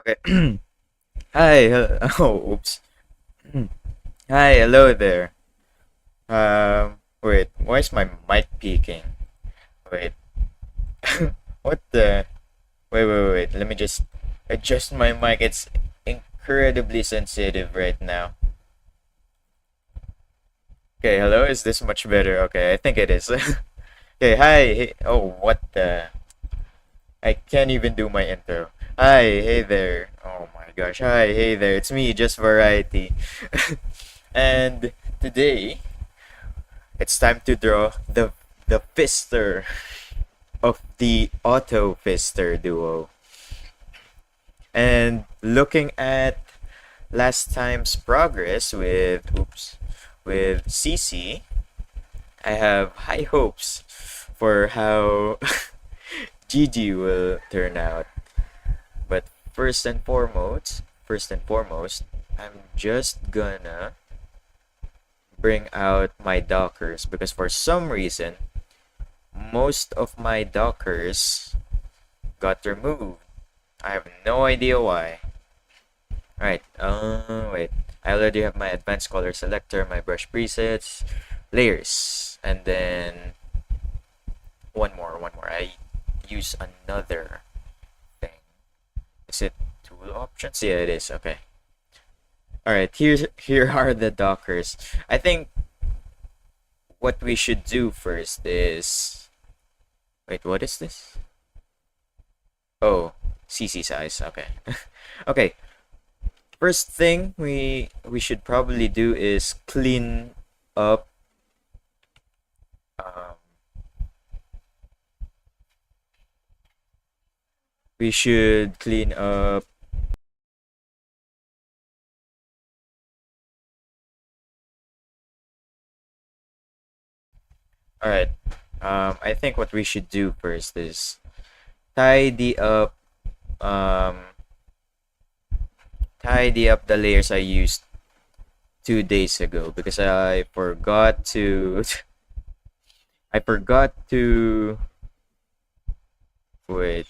Okay. Hi. Oh, oops. Hi. Hello there. Wait. Why is my mic peaking? Wait. What the? Wait. Let me just adjust my mic. It's incredibly sensitive right now. Okay. Hello. Is this much better? Okay. I think it is. Okay. Hi. Hey. Oh, what the? I can't even do my intro. Hi. Hey there. Oh my gosh. Hi. Hey there. It's me, Just Variety. And today it's time to draw the fister of the auto fister duo. And looking at last time's progress with CC, I have high hopes for how Gigi will turn out. But first and foremost, I'm just gonna bring out my dockers because for some reason most of my dockers got removed. I have no idea why. Alright, wait. I already have my advanced color selector, my brush presets, layers, and then one more. I use another thing. Is it tool options? Yeah, it is. Okay. Alright, here are the dockers. I think what we should do first is wait, what is this? Oh, CC size. Okay. Okay. First thing we should probably do is clean up um we should clean up all right. I think what we should do first is tidy up um tidy up the layers I used 2 days ago because I forgot to I forgot to wait.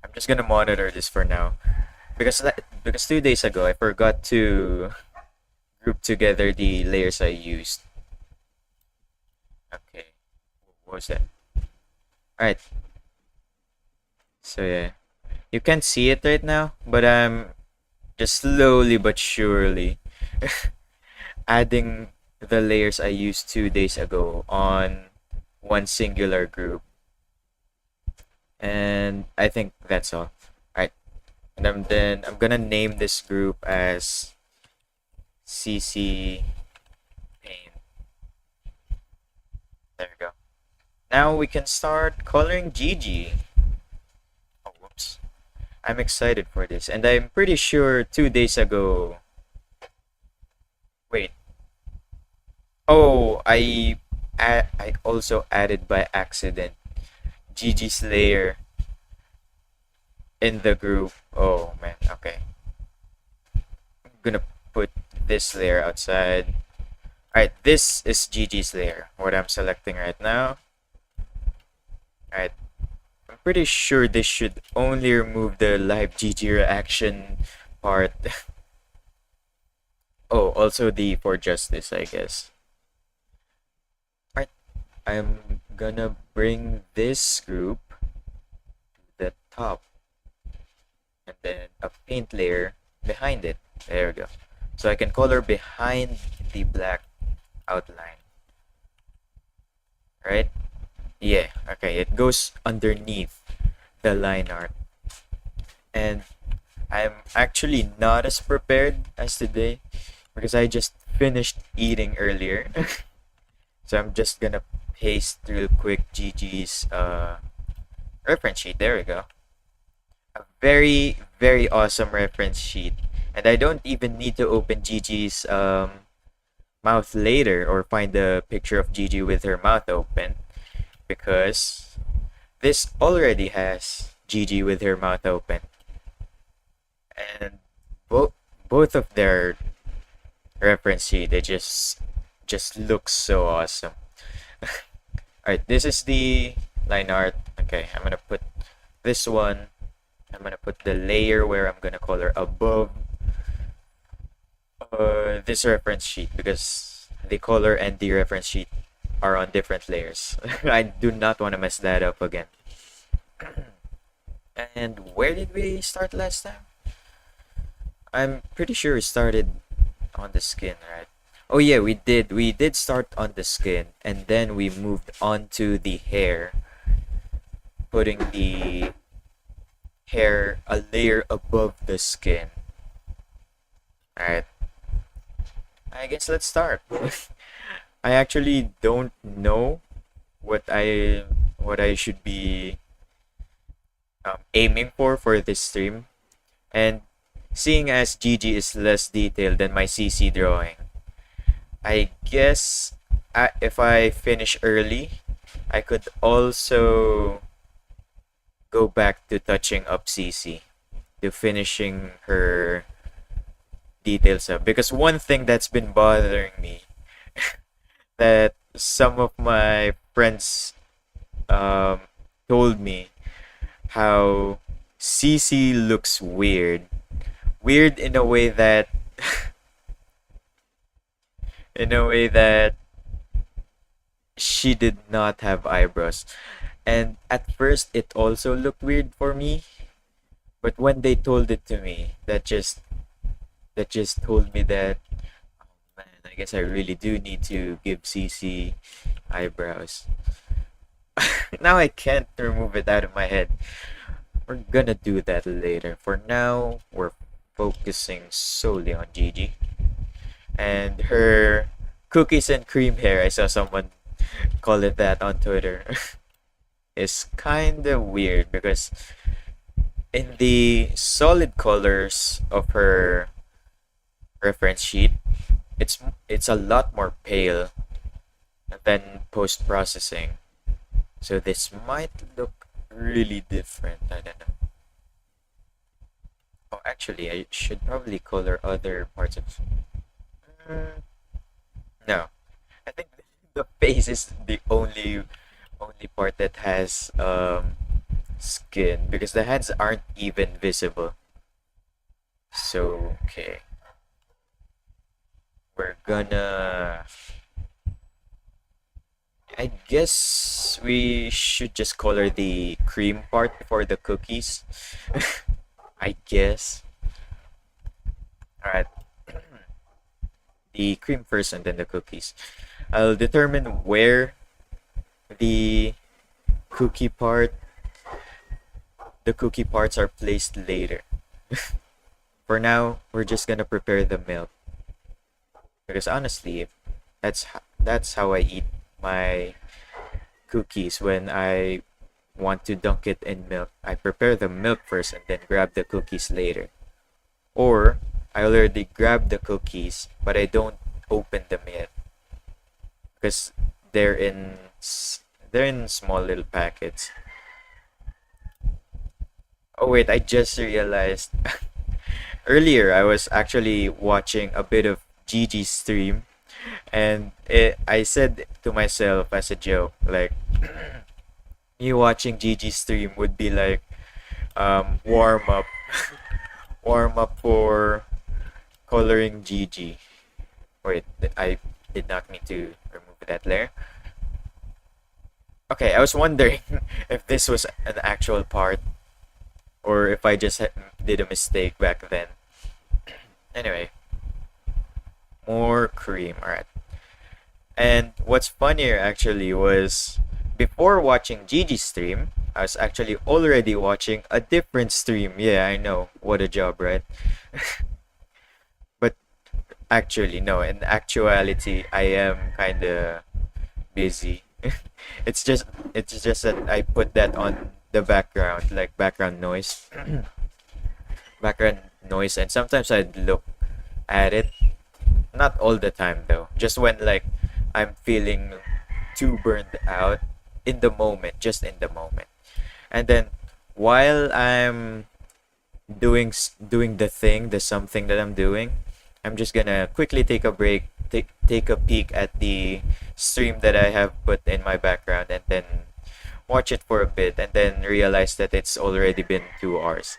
I'm just gonna monitor this for now because 2 days ago I forgot to group together the layers I used. Okay, what was that? All right, so yeah, you can't see it right now, but I'm just slowly but surely adding the layers I used 2 days ago on one singular group. And I think that's all. Alright. And then I'm gonna name this group as CC Paint. There we go. Now we can start coloring Gigi. Oh, whoops. I'm excited for this. And I'm pretty sure 2 days ago. Wait. Oh, I also added by accident Gigi's layer in the group. Oh man, okay. I'm gonna put this layer outside. Alright, this is Gigi's layer, what I'm selecting right now. Alright, I'm pretty sure this should only remove the live Gigi reaction part. Oh, also the for justice, I guess. Alright, I'm gonna bring this group to the top and then a paint layer behind it. There we go. So I can color behind the black outline. Right? Yeah, okay. It goes underneath the line art. And I'm actually not as prepared as today because I just finished eating earlier. So I'm just gonna paste real quick Gigi's reference sheet. There we go. A very, very awesome reference sheet. And I don't even need to open Gigi's mouth later or find a picture of Gigi with her mouth open because this already has Gigi with her mouth open. And both of their reference sheet, they just look so awesome. Alright, this is the line art. Okay, I'm gonna put this one I'm gonna put the layer where I'm gonna color above this reference sheet because the color and the reference sheet are on different layers. I do not want to mess that up again. And where did we start last time? I'm pretty sure we started on the skin, right? Oh yeah, we did. We did start on the skin, and then we moved on to the hair, putting the hair a layer above the skin. Alright, I guess let's start. I actually don't know what I should be aiming for this stream, and seeing as Gigi is less detailed than my CC drawing, I guess if I finish early, I could also go back to touching up CC, to finishing her details up. Because one thing that's been bothering me that some of my friends um, told me how CC looks weird. Weird in a way that in a way that she did not have eyebrows. And at first it also looked weird for me, but when they told it to me, that just told me that, oh man, I guess I really do need to give CC eyebrows. Now I can't remove it out of my head. We're gonna do that later. For now, we're focusing solely on Gigi. And her cookies and cream hair, I saw someone call it that on Twitter, is kinda weird because in the solid colors of her reference sheet, it's a lot more pale than post processing. So this might look really different. I don't know. Oh, actually, I should probably color other parts of. Mm, no, I think the face is the only part that has skin because the hands aren't even visible. So okay, we're gonna. I guess we should just color the cream part before the cookies. I guess. Alright. The cream first and then the cookies. I'll determine where the cookie part the cookie parts are placed later. For now, we're just gonna prepare the milk. Because honestly, that's how I eat my cookies when I want to dunk it in milk. I prepare the milk first and then grab the cookies later. Or I already grab the cookies, but I don't open them yet because they're in small little packets. Oh wait, I just realized earlier I was actually watching a bit of Gigi's stream, and I said to myself as a joke, like, you watching Gigi's stream would be like warm up, warm up for coloring Gigi. Wait, I did not mean to remove that layer. Okay, I was wondering if this was an actual part or if I just did a mistake back then. Anyway, more cream. Alright. And what's funnier actually was before watching Gigi's stream, I was actually already watching a different stream. Yeah, I know. What a job, right? But actually, no. In actuality, I am kind of busy. It's just that I put that on the background, like background noise, background noise, and sometimes I'd look at it. Not all the time though. Just when like I'm feeling too burned out in the moment, just in the moment. And then while I'm doing the something that I'm doing, I'm just gonna quickly take a break, take a peek at the stream that I have put in my background, and then watch it for a bit, and then realize that it's already been 2 hours.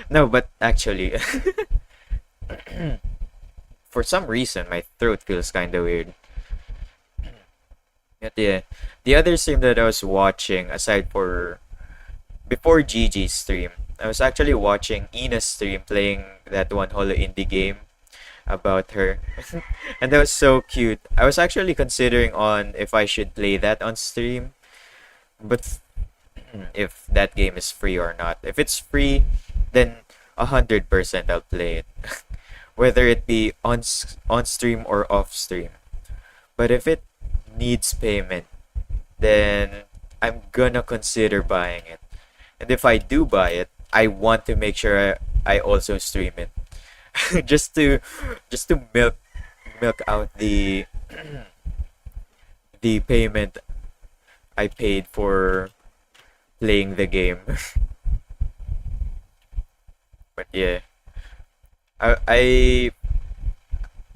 No, but actually, for some reason, my throat feels kind of weird. But yeah, the other stream that I was watching, aside for before Gigi's stream, I was actually watching Ina's stream playing that one holo indie game about her. And that was so cute. I was actually considering on if I should play that on stream, but if that game is free or not. If it's free, then 100% I'll play it, whether it be on stream or off stream. But if it needs payment, then I'm gonna consider buying it. And if I do buy it, I want to make sure I also stream it. Just to milk out the payment I paid for playing the game. But yeah, I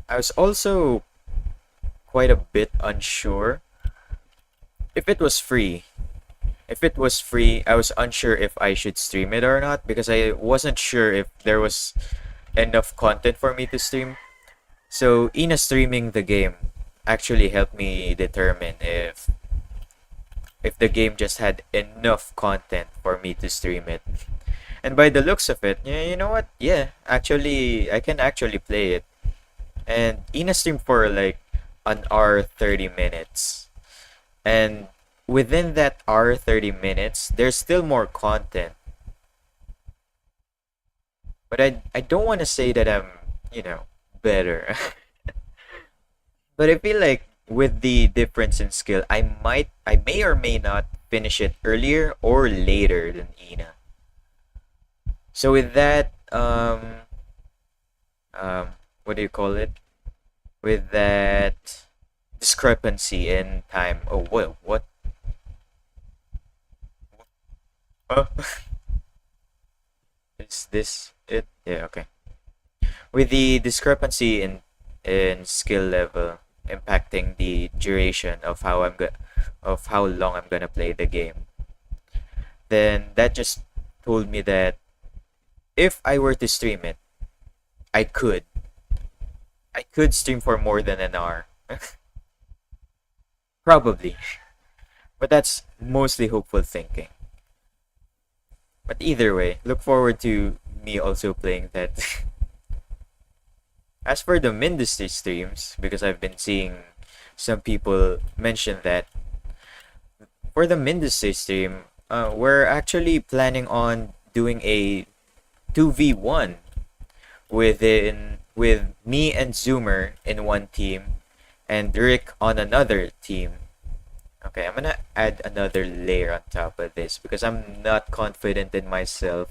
I I was also quite a bit unsure if it was free. If it was free, I was unsure if I should stream it or not because I wasn't sure if there was enough content for me to stream. So, Ina streaming the game actually helped me determine if the game just had enough content for me to stream it. And by the looks of it, yeah, you know what? Yeah, actually, I can actually play it. And Ina streamed for like an hour 30 minutes. And within that hour 30 minutes, there's still more content. But I don't want to say that I'm, better. But I feel like with the difference in skill, I may or may not finish it earlier or later than Ina. So with that, what do you call it? With that discrepancy in time. Oh, what? Oh, is this it? Yeah, okay. With the discrepancy in skill level impacting the duration of how long I'm gonna play the game, then that just told me that if I were to stream it, I could. I could stream for more than an hour. Probably. But that's mostly hopeful thinking. But either way, look forward to me also playing that. As for the Mindustry streams, because I've been seeing some people mention that, for the Mindustry stream, we're actually planning on doing a 2v1 with me and Zoomer in one team and Rick on another team. Okay, I'm gonna add another layer on top of this because I'm not confident in myself.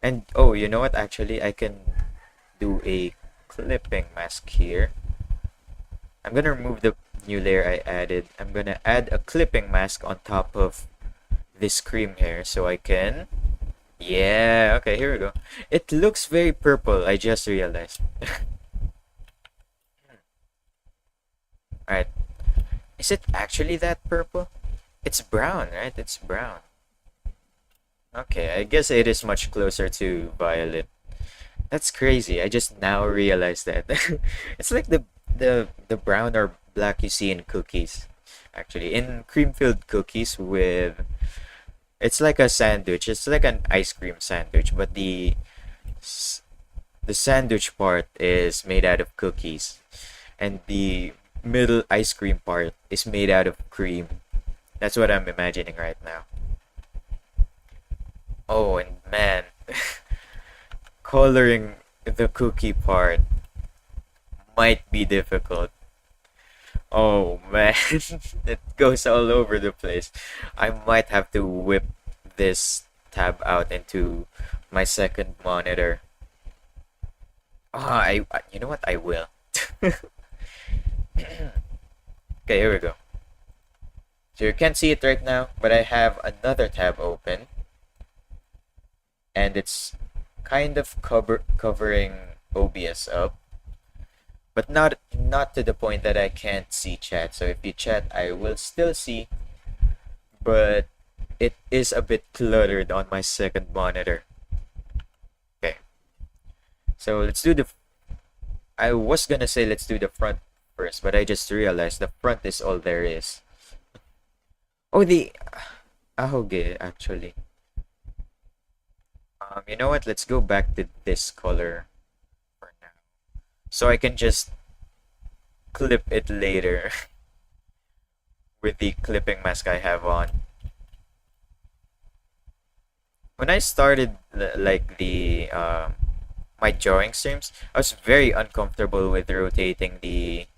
And oh, you know what? Actually, I can do a clipping mask here. I'm gonna remove the new layer I added. I'm gonna add a clipping mask on top of this cream hair so I can. Yeah, okay, here we go. It looks very purple, I just realized. Alright. Is it actually that purple? It's brown, right? It's brown. Okay, I guess it is much closer to violet. That's crazy. I just now realized that. It's like the brown or black you see in cookies. Actually, in cream-filled cookies with it's like a sandwich. It's like an ice cream sandwich, but the sandwich part is made out of cookies, and the middle ice cream part is made out of cream. That's what I'm imagining right now. Oh, and man, coloring the cookie part might be difficult. Oh man, it goes all over the place. I might have to whip this tab out into my second monitor. You know what? I will. Okay, here we go. So you can't see it right now, but I have another tab open, and it's kind of covering OBS up, but not to the point that I can't see chat. So if you chat, I will still see but it is a bit cluttered on my second monitor. Okay, so let's do the. I was gonna say let's do the front first, but I just realized the front is all there is. Oh, the ahoge actually. You know what? Let's go back to this color for now, so I can just clip it later with the clipping mask I have on. When I started like the my drawing streams, I was very uncomfortable with rotating the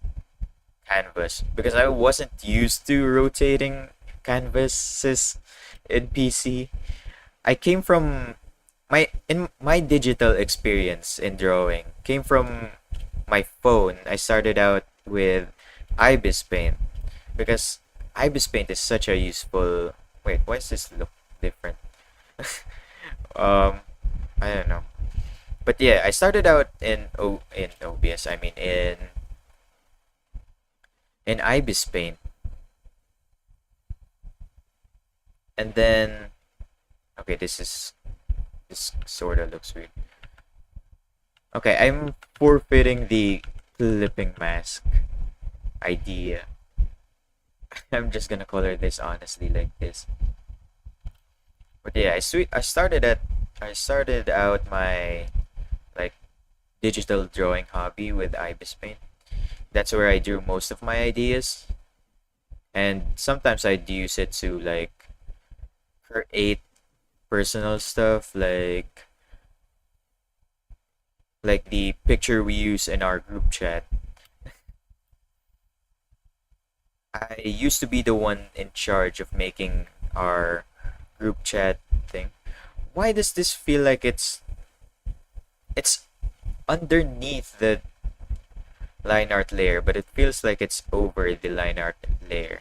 canvas because I wasn't used to rotating canvases in PC. I came from my digital experience in drawing came from my phone. I started out with Ibis Paint because Ibis Paint is such a useful. Wait, why does this look different? um, I don't know. But yeah, I started out in OBS. I mean in Ibis Paint, and then okay, this sort of looks weird. Okay, I'm forfeiting the clipping mask idea. I'm just gonna color this honestly like this. But yeah, I started out my like digital drawing hobby with Ibis Paint. That's where I drew most of my ideas, and sometimes I'd use it to like create personal stuff like the picture we use in our group chat. I used to be the one in charge of making our group chat thing. Why does this feel like it's underneath the line art layer, but it feels like it's over the line art layer?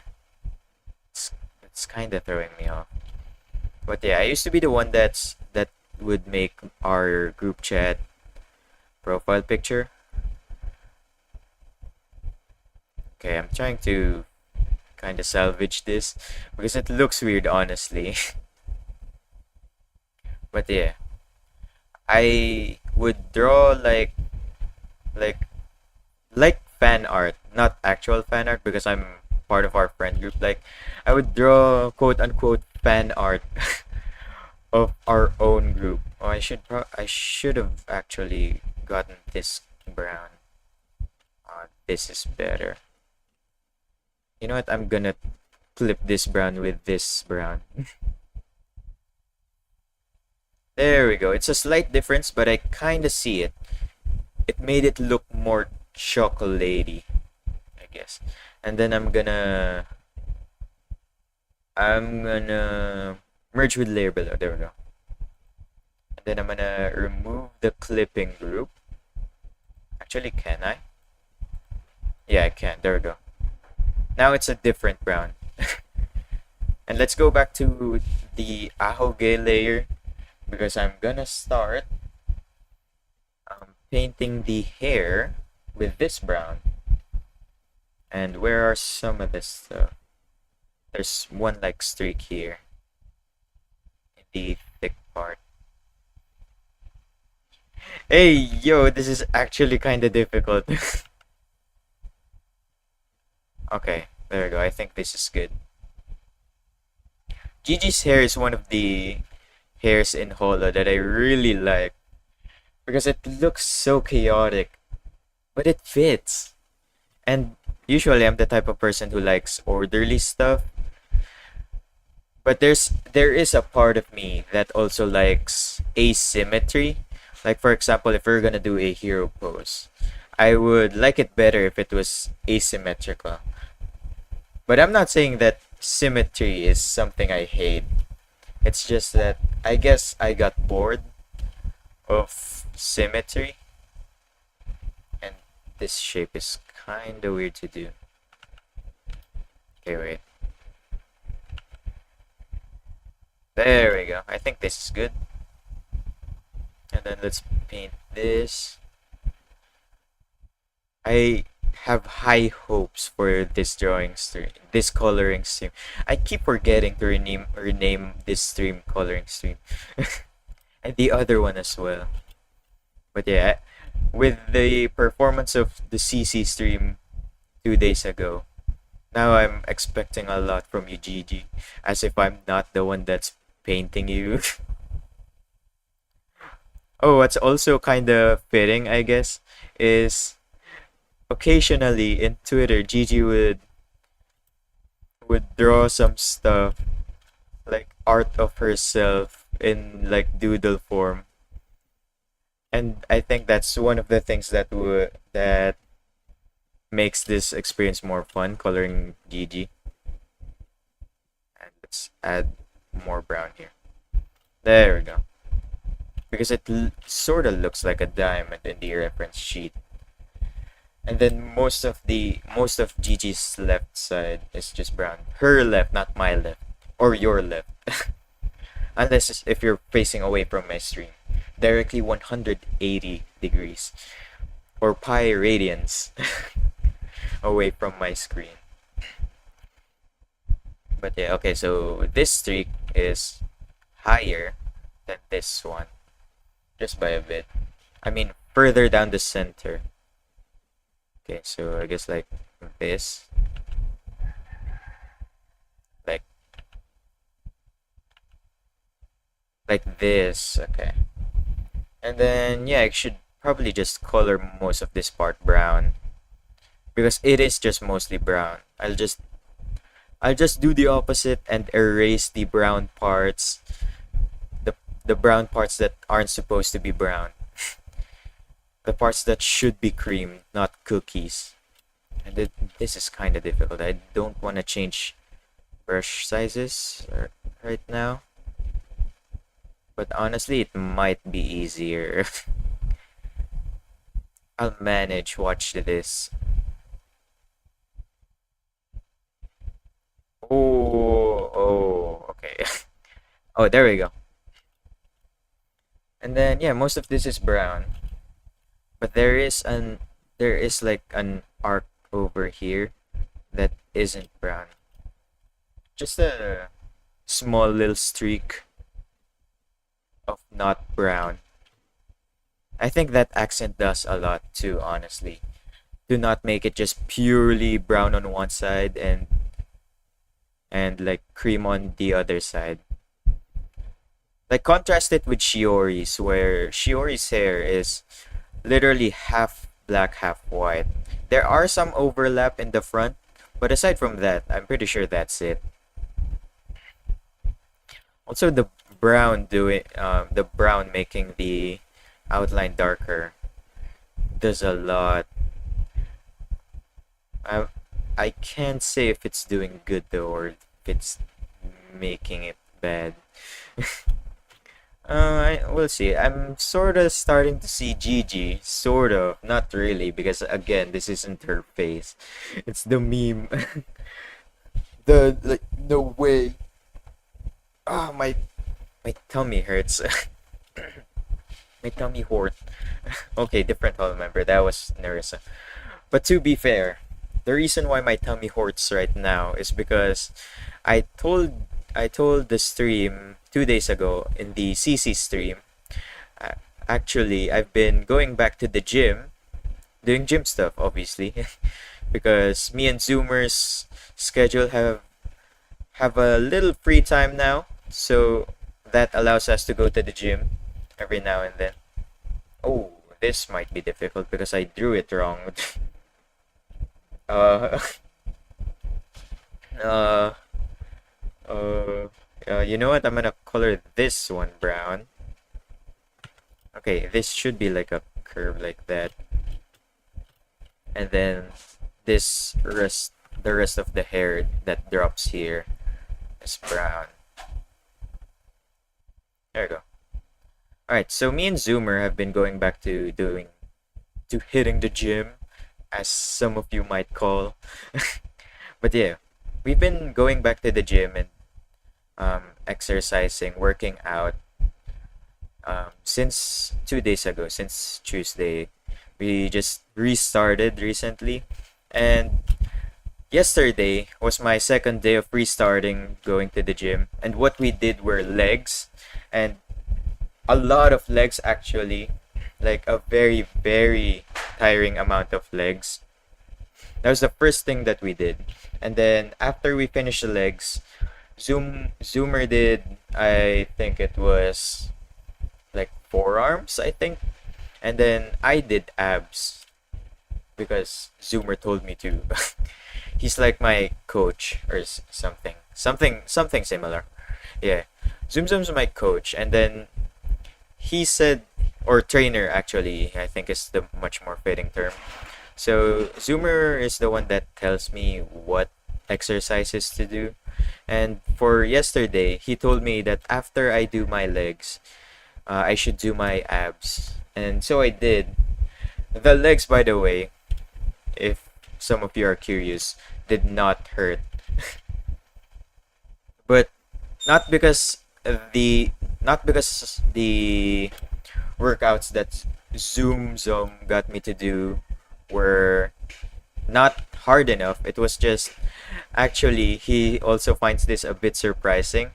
It's kind of throwing me off. But yeah, I used to be the one that would make our group chat profile picture. Okay, I'm trying to kind of salvage this because it looks weird, honestly. But yeah, I would draw like like fan art, not actual fan art because I'm part of our friend group. Like I would draw quote unquote fan art of our own group. Oh, I should have actually gotten this brown. This is better. You know what? I'm gonna clip this brown with this brown. There we go. It's a slight difference, but I kind of see it. It made it look more chocolatey, I guess. And then I'm gonna merge with layer below. There we go. And then I'm gonna remove the clipping group. Actually, can I? Yeah, I can. There we go. Now it's a different brown. And let's go back to the ahoge layer because I'm gonna start painting the hair with this brown. And where are some of this stuff? There's one like streak here in the thick part. Hey, yo, this is actually kind of difficult. Okay, there we go. I think this is good. Gigi's hair is one of the hairs in Holo that I really like because it looks so chaotic, but it fits. And usually I'm the type of person who likes orderly stuff, but there is a part of me that also likes asymmetry. Like for example, if we're gonna do a hero pose, I would like it better if it was asymmetrical. But I'm not saying that symmetry is something I hate. It's just that I guess I got bored of symmetry. And this shape is kind of weird to do. Okay, wait. There we go. I think this is good. And then let's paint this. I have high hopes for this drawing stream, this coloring stream. I keep forgetting to rename this stream coloring stream, and the other one as well. But yeah, with the performance of the CC stream 2 days ago, now I'm expecting a lot from you, Gigi, as if I'm not the one that's painting you. Oh, what's also kind of fitting, I guess, is occasionally in Twitter, Gigi would draw some stuff like art of herself in like doodle form, and I think that's one of the things that makes this experience more fun coloring Gigi. And let's add more brown here. There we go. Because it sort of looks like a diamond in the reference sheet. And then most of Gigi's left side is just brown. Her left, not my left, or your left. Unless if you're facing away from my stream, directly 180 degrees or pi radians away from my screen. But yeah, okay, so this streak is higher than this one, just by a bit. I mean, further down the center. Okay, so I guess like this. Like this, okay. And then yeah, I should probably just color most of this part brown. Because it is just mostly brown. I'll just do the opposite and erase the brown parts. The brown parts that aren't supposed to be brown. The parts that should be cream, not cookies. And this is kind of difficult. I don't want to change brush sizes right now. But honestly, it might be easier. I'll manage. Watch this. Oh, okay. Oh, there we go. And then yeah, most of this is brown. But there is like an arc over here that isn't brown. Just a small little streak of not brown. I think that accent does a lot too, honestly. Do not make it just purely brown on one side and like cream on the other side. Like contrast it with Shiori's, where Shiori's hair is literally half black, half white. There are some overlap in the front, but aside from that, I'm pretty sure that's it. Also, the brown making the outline darker does a lot. I I can't say if it's doing good though or if it's making it bad. We'll see. I'm sort of starting to see Gigi, sort of, not really, because again, this isn't her face. It's the meme. The like no way. Ah, my tummy hurts. My tummy hurt. Okay, different hall member. That was Nerissa. But to be fair, the reason why my tummy hurts right now is because I told the stream 2 days ago in the CC stream. Actually, I've been going back to the gym, doing gym stuff, obviously, because me and Zoomer's schedule have a little free time now, so that allows us to go to the gym every now and then. Oh, this might be difficult because I drew it wrong. uh, uh, you know what? I'm gonna color this one brown. Okay, this should be like a curve like that. And then the rest of the hair that drops here is brown. There we go. Alright, so me and Zoomer have been going back to hitting the gym, as some of you might call. But yeah, we've been going back to the gym and exercising, working out since 2 days ago, since Tuesday. We just restarted recently. And yesterday was my second day of restarting going to the gym. And what we did were legs, and a lot of legs actually. Like a very, very tiring amount of legs. That was the first thing that we did. And then after we finished the legs, Zoomer did, I think it was like forearms, I think. And then I did abs because Zoomer told me to. He's like my coach or something similar. Yeah. Zoom Zoom's my coach, and then he said, or trainer actually, I think is the much more fitting term. So Zoomer is the one that tells me what exercises to do. And for yesterday, he told me that after I do my legs, I should do my abs. And so I did. The legs, by the way, if some of you are curious, did not hurt. But not because the not because the workouts that Zoom got me to do were not hard enough. It was just actually he also finds this a bit surprising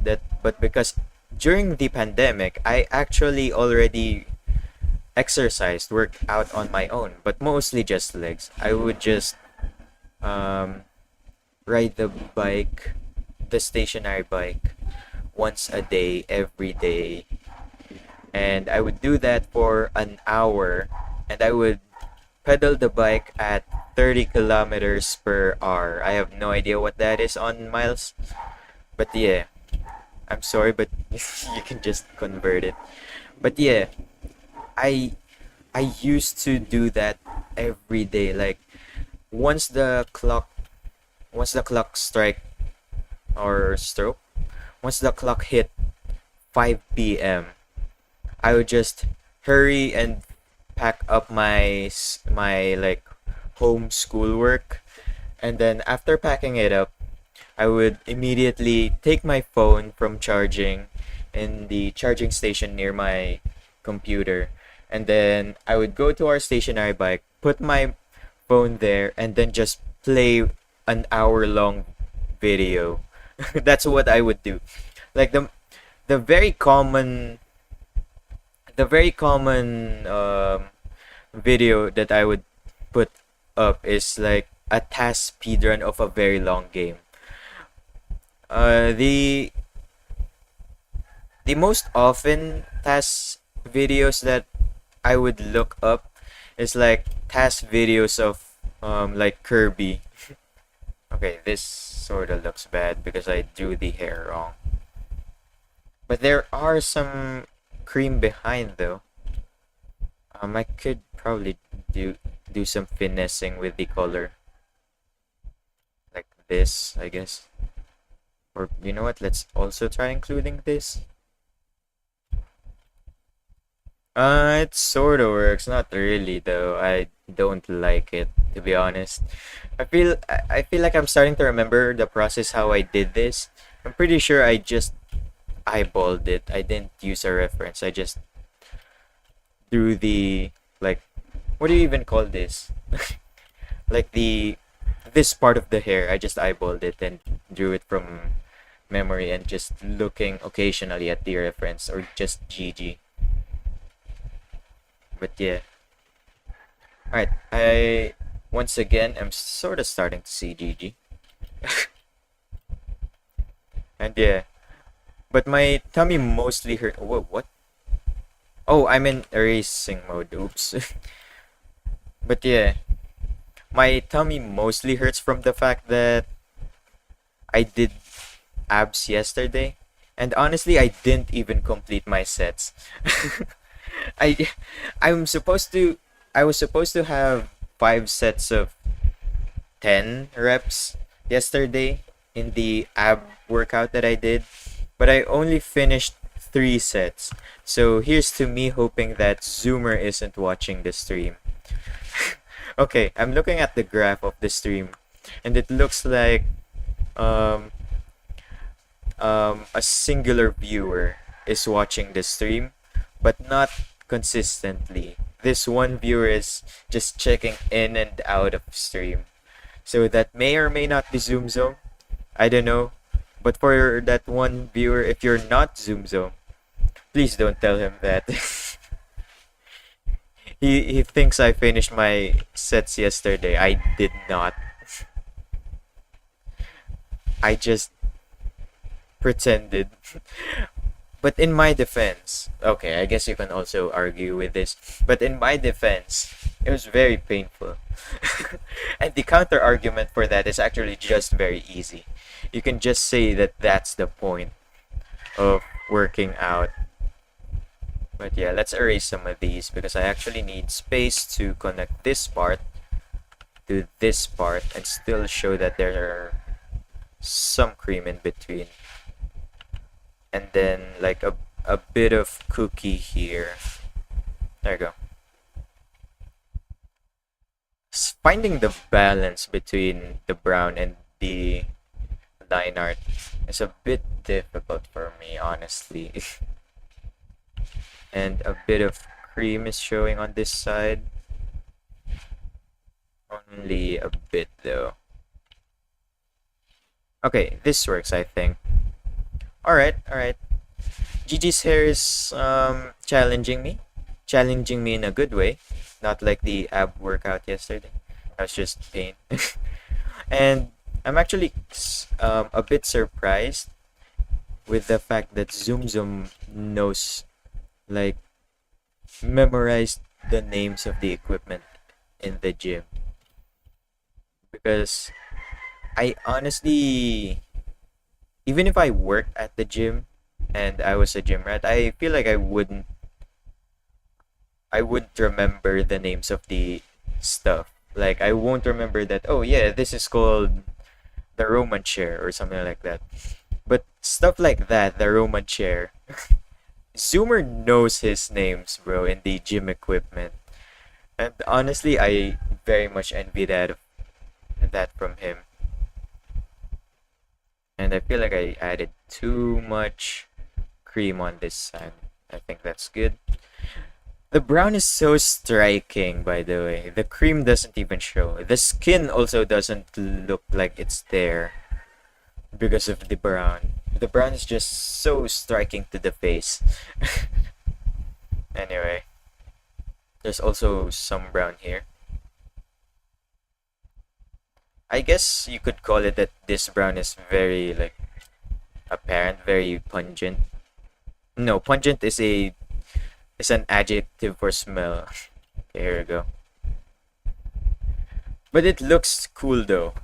that but because during the pandemic I actually already exercised, worked out on my own, but mostly just legs. I would just um, ride the bike, the stationary bike, once a day, every day, and I would do that for an hour, and I would pedal the bike at 30 kilometers per hour. I have no idea what that is on miles, but yeah, I'm sorry, but you can just convert it. But yeah, I I used to do that every day. Like once the clock once the clock strike or stroke, once the clock hit 5 p.m., I would just hurry and pack up my like home schoolwork, and then after packing it up, I would immediately take my phone from charging in the charging station near my computer, and then I would go to our stationary bike, put my phone there, and then just play an hour long video. That's what I would do. Like the very common the very common video that I would put up is like a task speedrun of a very long game. The most often task videos that I would look up is like task videos of like Kirby. Okay, this sort of looks bad because I drew the hair wrong. But there are some cream behind though. I could probably do some finessing with the color. Like this, I guess. Or you know what? Let's also try including this. It sort of works. Not really though. I don't like it to be honest. I feel like I'm starting to remember the process how I did this. I'm pretty sure I just eyeballed it. I didn't use a reference. I just drew the like what do you even call this? Like the this part of the hair. I just eyeballed it and drew it from memory and just looking occasionally at the reference or just Gigi. But yeah. Alright, I once again am sort of starting to see Gigi. And yeah. But my tummy mostly hurt. Whoa, what? Oh, I'm in erasing mode. Oops. But yeah. My tummy mostly hurts from the fact that I did abs yesterday. And honestly, I didn't even complete my sets. I I'm supposed to I was supposed to have 5 sets of 10 reps yesterday in the ab workout that I did, but I only finished 3 sets. So here's to me hoping that Zoomer isn't watching the stream. Okay, I'm looking at the graph of the stream, and it looks like um, a singular viewer is watching the stream, but not consistently. This one viewer is just checking in and out of stream. So that may or may not be Zoom Zone. I don't know. But for that one viewer, if you're not Zoom Zone, please don't tell him that. He thinks I finished my sets yesterday. I did not. I just pretended. But in my defense, okay, I guess you can also argue with this. But in my defense, it was very painful. And the counter argument for that is actually just very easy. You can just say that that's the point of working out. But yeah, let's erase some of these because I actually need space to connect this part to this part and still show that there are some cream in between. And then like a bit of cookie here. There you go. Finding the balance between the brown and the line art is a bit difficult for me, honestly. And a bit of cream is showing on this side. Only a bit though. Okay, this works, I think. Alright, alright. Gigi's hair is challenging me. Challenging me in a good way. Not like the ab workout yesterday. That was just pain. And I'm actually a bit surprised with the fact that Zoom Zoom knows, like, memorized the names of the equipment in the gym. Because I honestly, even if I worked at the gym and I was a gym rat, I feel like I wouldn't remember the names of the stuff. Like I won't remember that, oh yeah, this is called the Roman chair or something like that. But stuff like that, the Roman chair, Zoomer knows his names, bro, in the gym equipment. And honestly, I very much envy that from him. And I feel like I added too much cream on this side. I think that's good. The brown is so striking, by the way. The cream doesn't even show. The skin also doesn't look like it's there because of the brown. The brown is just so striking to the face. Anyway, there's also some brown here. I guess you could call it that this brown is very, like, apparent, very pungent. No, pungent is an adjective for smell. Okay, here we go. But it looks cool though.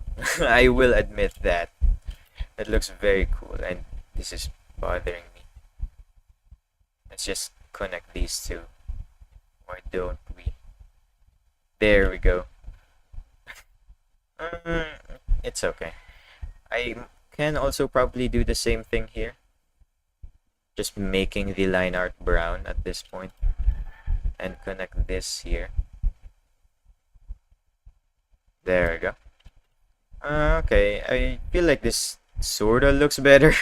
I will admit that. It looks very cool, and this is bothering me. Let's just connect these two. Or don't we? There we go. It's okay. I can also probably do the same thing here. Just making the line art brown at this point. And connect this here. There we go. Okay, I feel like this sorta looks better.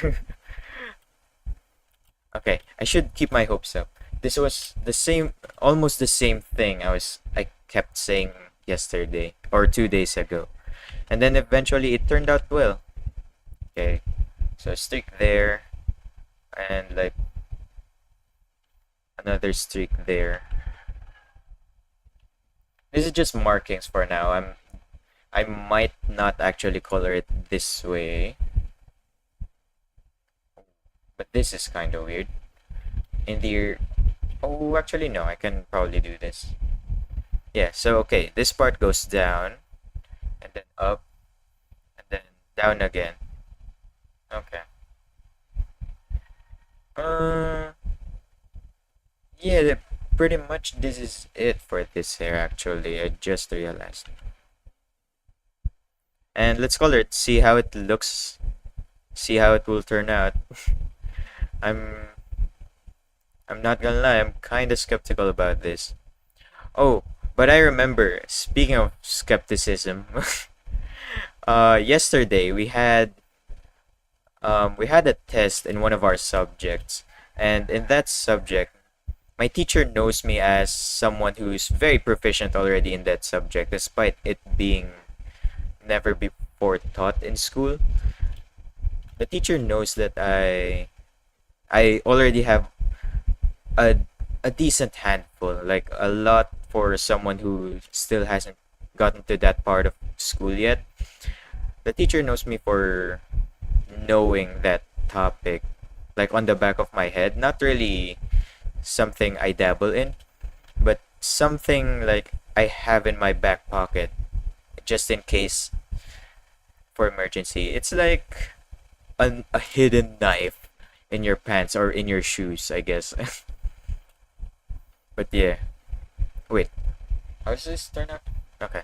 Okay, I should keep my hopes up. This was the same, almost the same thing I kept saying yesterday or 2 days ago. And then eventually it turned out well. Okay, so a streak there, and like another streak there. This is just markings for now. I might not actually color it this way, but this is kind of weird. In the oh, actually no, I can probably do this. Yeah, so okay, this part goes down and then up and then down again. Okay. Yeah, pretty much this is it for this hair actually. I just realized. And let's color it, see how it looks, see how it will turn out. I'm I'm not gonna lie, I'm kinda skeptical about this. Oh, but I remember, speaking of skepticism, yesterday we had a test in one of our subjects, and in that subject my teacher knows me as someone who's very proficient already in that subject, despite it being never before taught in school. The teacher knows that I already have a a decent handful, like a lot for someone who still hasn't gotten to that part of school yet. The teacher knows me for knowing that topic like on the back of my head, not really something I dabble in, but something like I have in my back pocket just in case for emergency. It's like a hidden knife in your pants or in your shoes, I guess. But yeah. Wait, how's this turn out? Okay.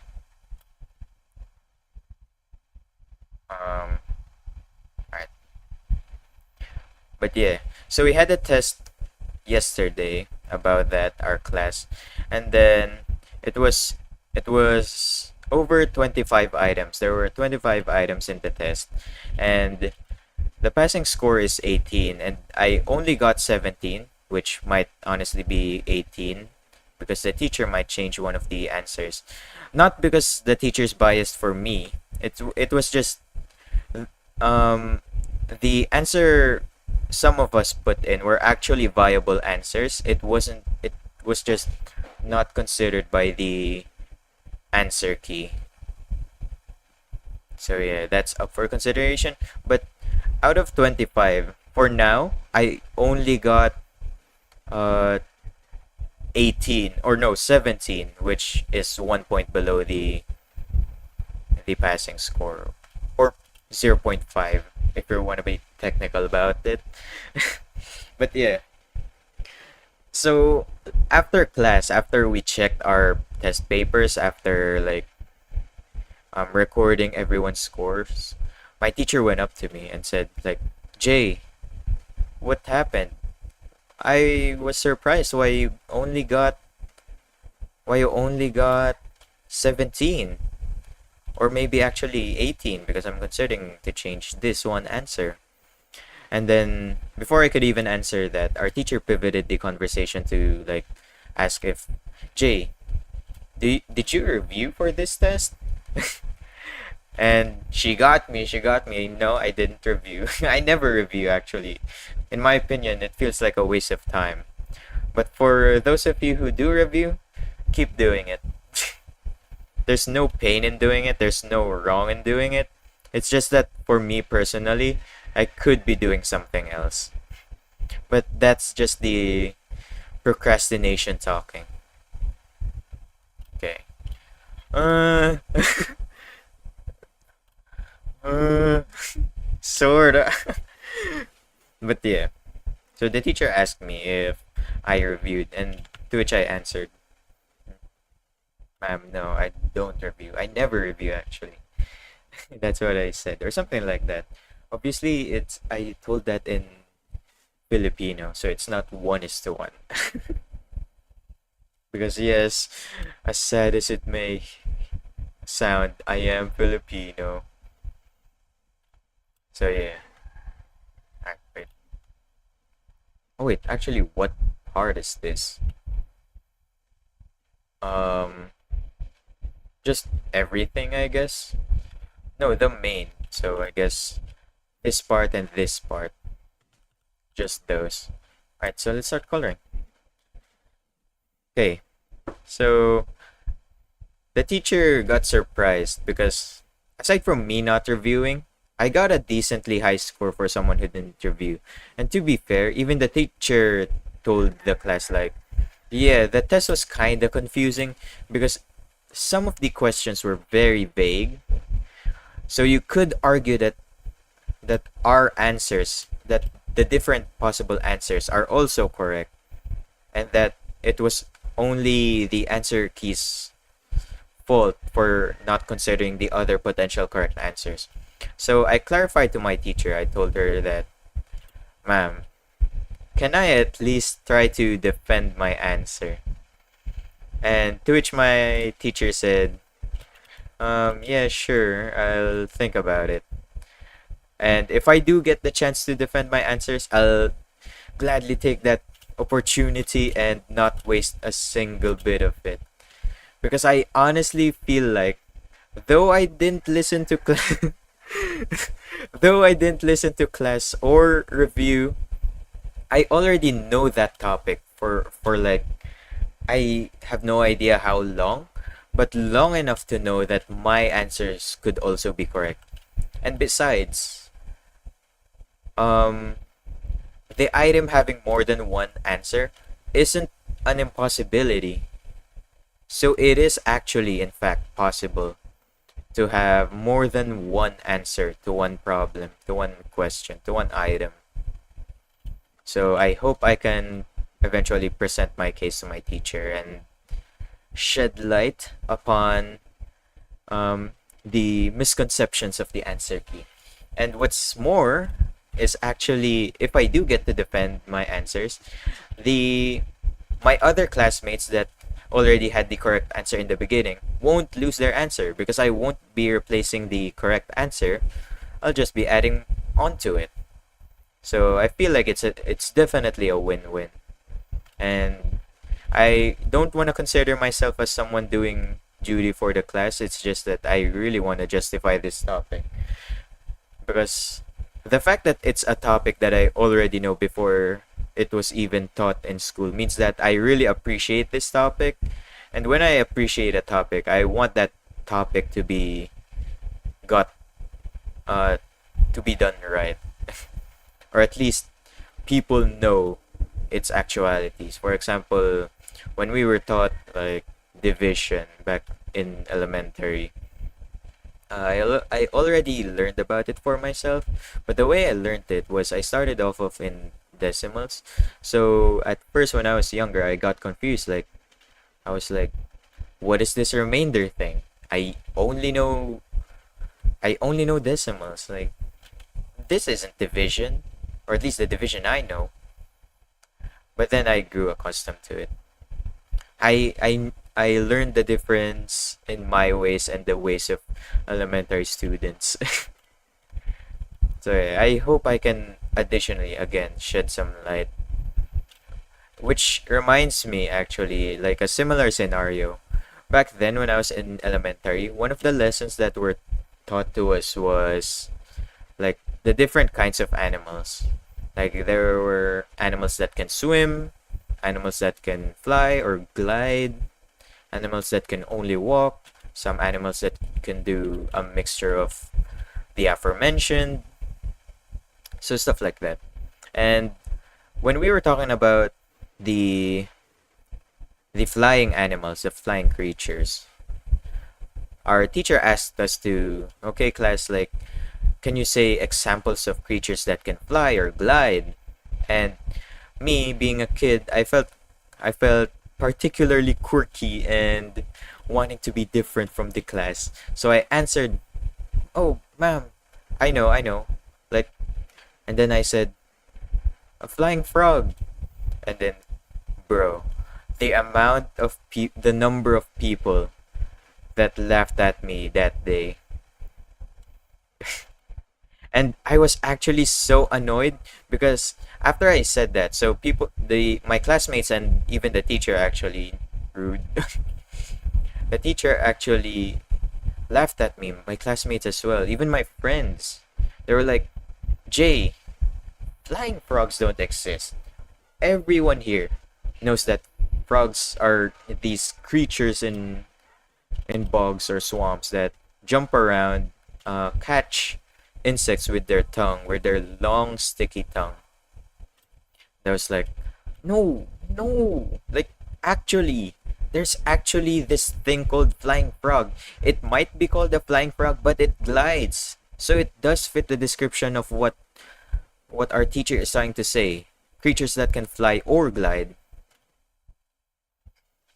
Um. Alright. But yeah. So we had a test yesterday about that our class, and then it was it was over 25 items. There were 25 items in the test, and the passing score is 18, and I only got 17, which might honestly be 18 because the teacher might change one of the answers. Not because the teacher's biased for me. It was just um the answer some of us put in were actually viable answers. It was just not considered by the answer key. So yeah, that's up for consideration. But out of 25, for now, I only got uh 18 or no 17, which is 1 point below the passing score, or 0.5 if you want to be technical about it. But yeah, so after class, after we checked our test papers, after like recording everyone's scores, my teacher went up to me and said like, Jay, what happened? I was surprised why you only got 17, or maybe actually 18, because I'm considering to change this one answer. And then before I could even answer that, our teacher pivoted the conversation to like ask if, Jay, did you review for this test? And she got me. No, I didn't review. I never review actually. In my opinion, it feels like a waste of time. But for those of you who do review, keep doing it. There's no pain in doing it, there's no wrong in doing it. It's just that for me personally, I could be doing something else. But that's just the procrastination talking. Okay. Uh, uh sorta. But yeah. So the teacher asked me if I reviewed, and to which I answered, ma'am, no, I don't review. I never review actually. That's what I said, or something like that. Obviously, it's I told that in Filipino, so it's not 1:1. Because yes, as sad as it may sound, I am Filipino. So yeah. Wait. Oh wait, actually, what part is this? Um, just everything, I guess. No, the main. So I guess this part and this part, just those. Alright, so let's start coloring. Okay, so the teacher got surprised because aside from me not reviewing, I got a decently high score for someone who didn't review. And to be fair, even the teacher told the class like, yeah, the test was kind of confusing because some of the questions were very vague. So you could argue that our answers, that the different possible answers are also correct, and that it was only the answer key's fault for not considering the other potential correct answers. So I clarified to my teacher. I told her that, ma'am, can I at least try to defend my answer? And to which my teacher said, yeah, sure, I'll think about it. And if I do get the chance to defend my answers, I'll gladly take that opportunity and not waste a single bit of it. Because I honestly feel like though I didn't listen to though I didn't listen to class or review, I already know that topic for like I have no idea how long, but long enough to know that my answers could also be correct. And besides, um the item having more than one answer isn't an impossibility. So it is actually in fact possible to have more than one answer to one problem, to one question, to one item. So I hope I can eventually present my case to my teacher and shed light upon the misconceptions of the answer key. And what's more is actually if I do get to defend my answers, the my other classmates that already had the correct answer in the beginning won't lose their answer because I won't be replacing the correct answer. I'll just be adding on to it. So I feel like it's definitely a win-win. And I don't want to consider myself as someone doing duty for the class. It's just that I really want to justify this topic because the fact that it's a topic that I already know before it was even taught in school means that I really appreciate this topic. And when I appreciate a topic, I want that topic to be got uh to be done right. Or at least people know its actualities. For example, when we were taught like division back in elementary, I already learned about it for myself, but the way I learned it was I started off of in decimals. So at first when I was younger, I got confused. Like I was like, what is this remainder thing? I only know decimals. Like this isn't division, or at least the division I know. But then I grew accustomed to it. I learned the difference in my ways and the ways of elementary students. So yeah, I hope I can additionally again shed some light. Which reminds me actually like a similar scenario. Back then when I was in elementary, one of the lessons that were taught to us was like the different kinds of animals. Like there were animals that can swim, animals that can fly or glide, animals that can only walk, some animals that can do a mixture of the aforementioned, so stuff like that. And when we were talking about the the flying animals, the flying creatures, our teacher asked us to, okay, class, like, can you say examples of creatures that can fly or glide? And me being a kid, I felt particularly quirky and wanting to be different from the class. So I answered, "Oh, ma'am, I know." Like, and then I said, "A flying frog." And then, bro, the number of people that laughed at me that day. And I was actually so annoyed because after I said that, so people, my classmates and even the teacher actually rude. The teacher actually laughed at me, my classmates as well, even my friends. They were like, "Jay, flying frogs don't exist. Everyone here knows that frogs are these creatures in bogs or swamps that jump around, catch insects with their tongue, with their long sticky tongue." I was like, no, no, like actually, there's actually this thing called flying frog. It might be called a flying frog, but it glides. So it does fit the description of what our teacher is trying to say. Creatures that can fly or glide.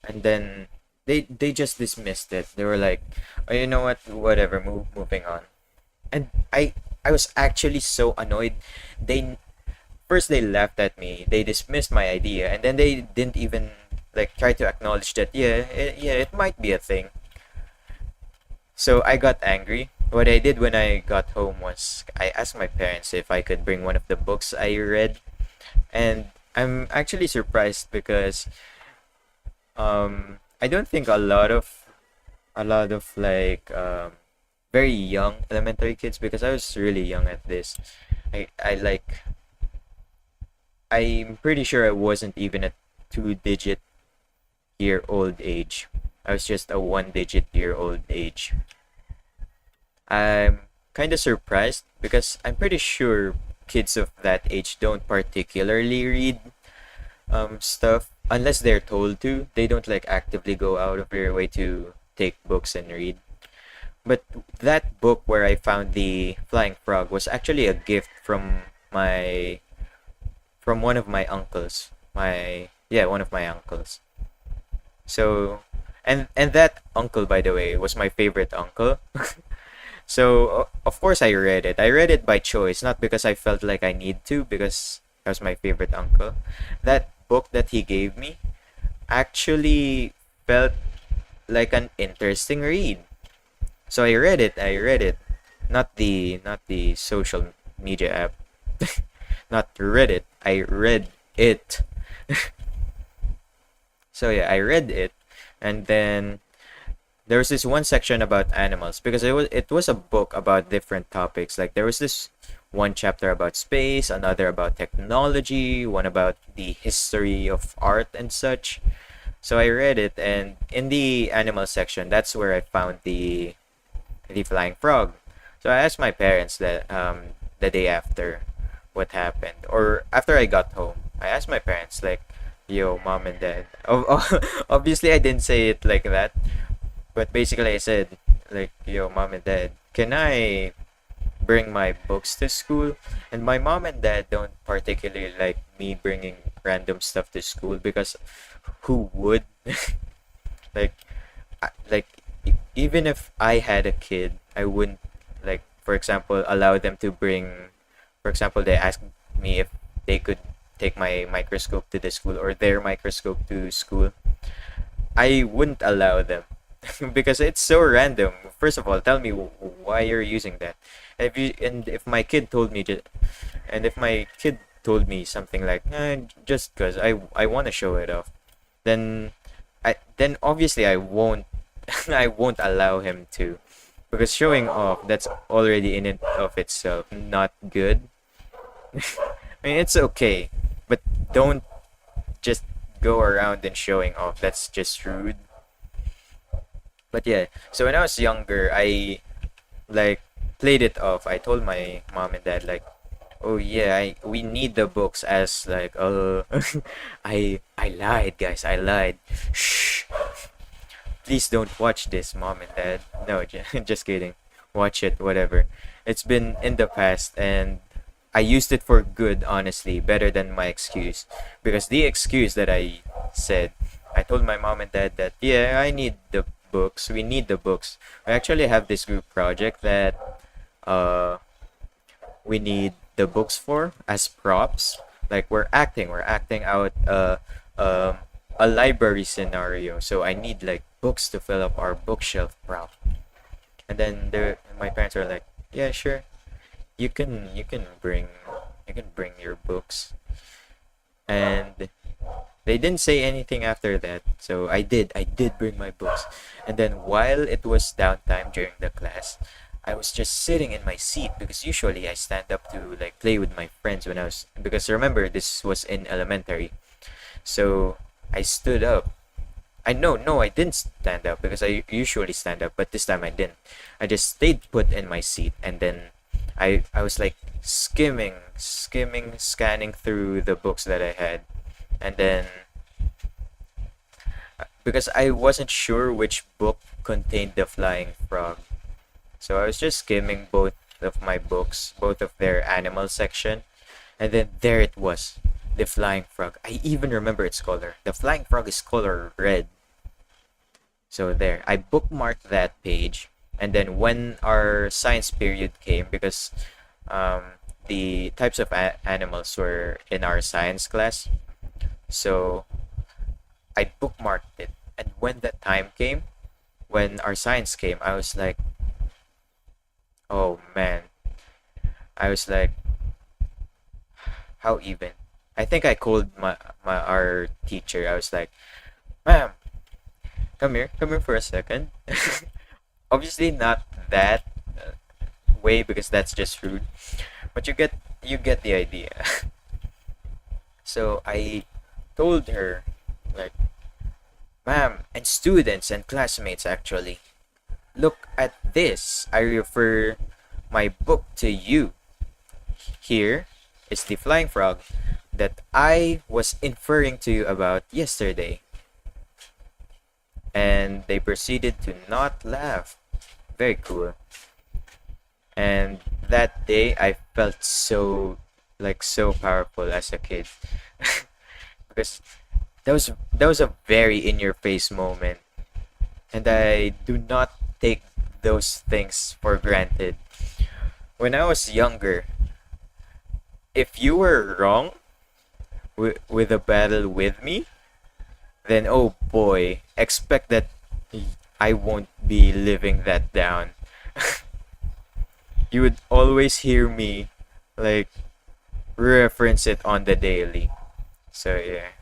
And then they just dismissed it. They were like, "Oh, you know what? Whatever, moving on." And I was actually so annoyed. They first they laughed at me, they dismissed my idea, and then they didn't even like try to acknowledge that it might be a thing. So I got angry. What I did when I got home was I asked my parents if I could bring one of the books I read, and I'm actually surprised because I don't think a lot of like very young elementary kids, because I was really young at this. I like I'm pretty sure I wasn't even a 2-digit year old age. I was just a 1-digit year old age. I'm kind of surprised because I'm pretty sure kids of that age don't particularly read stuff unless they're told to. They don't like actively go out of their way to take books and read. But that book where I found the flying frog was actually a gift my from one of my uncles. One of my uncles. So and that uncle, by the way, was my favorite uncle. So of course I read it. I read it by choice, not because I felt like I need to, because that was my favorite uncle. That book that he gave me actually felt like an interesting read. So I read it. I read it. Not the social media app. Not Reddit. I read it. So yeah, I read it, and then there was this one section about animals, because it was a book about different topics. Like there was this one chapter about space, another about technology, one about the history of art and such. So I read it, and in the animal section, that's where I found the flying frog. So I asked my parents that the day after what happened, or after I got home. I asked my parents like, "Yo, mom and dad." Obviously, I didn't say it like that, but basically I said like, "Yo, mom and dad, can I bring my books to school?" And my mom and dad don't particularly like me bringing random stuff to school, because who would? Like like even if I had a kid, I wouldn't, like, for example, allow them to bring. For example, they asked me if they could take my microscope to the school, or their microscope to school. I wouldn't allow them because it's so random. First of all, tell me why you're using that. If my kid told me something like, just because I want to show it off, then then obviously I won't I won't allow him to, because showing off, that's already in and of itself not good. I mean, it's okay, but don't just go around and showing off. That's just rude. But yeah, so when I was younger, I like played it off. I told my mom and dad like, "Oh yeah, we need the books," as like, I lied, guys. I lied. Shh. Please don't watch this, mom and dad. No, just kidding. Watch it, whatever. It's been in the past, and I used it for good, honestly, better than my excuse. Because the excuse that I said, I told my mom and dad that, yeah, I need the books. We need the books. We actually have this group project that uh, we need the books for as props. Like we're acting out um, a library scenario. So I need like books to fill up our bookshelf prop. And then my parents are like, yeah, sure, you can bring your books. And they didn't say anything after that, so I did bring my books. And then while it was downtime during the class, I was just sitting in my seat, because usually I stand up to like play with my friends when I was, because remember, this was in elementary. So I stood up. I know, no, I didn't stand up, because I usually stand up, but this time I didn't. I just stayed put in my seat, and then I was like skimming, scanning through the books that I had, and then because I wasn't sure which book contained the flying frog, so I was just skimming both of my books, both of their animal section, and then there it was, the flying frog. I even remember its color. The flying frog is color red. So there, I bookmarked that page, and then when our science period came, because the types of animals were in our science class, so I bookmarked it. And when that time came, when our science came, I was like, oh man, I was like, how even? I think I called my our teacher. I was like, "Ma'am, come here for a second." Obviously not that way because that's just rude, but you get the idea. So I told her like, "Ma'am, and students and classmates actually, look at this. I refer my book to you. Here is the flying frog that I was inferring to you about yesterday." And they proceeded to not laugh. Very cool. And that day I felt so powerful as a kid. Because that was a very in your face moment. And I do not take those things for granted. When I was younger, if you were wrong with a battle with me, then oh boy, expect that I won't be living that down. You would always hear me like reference it on the daily. So yeah.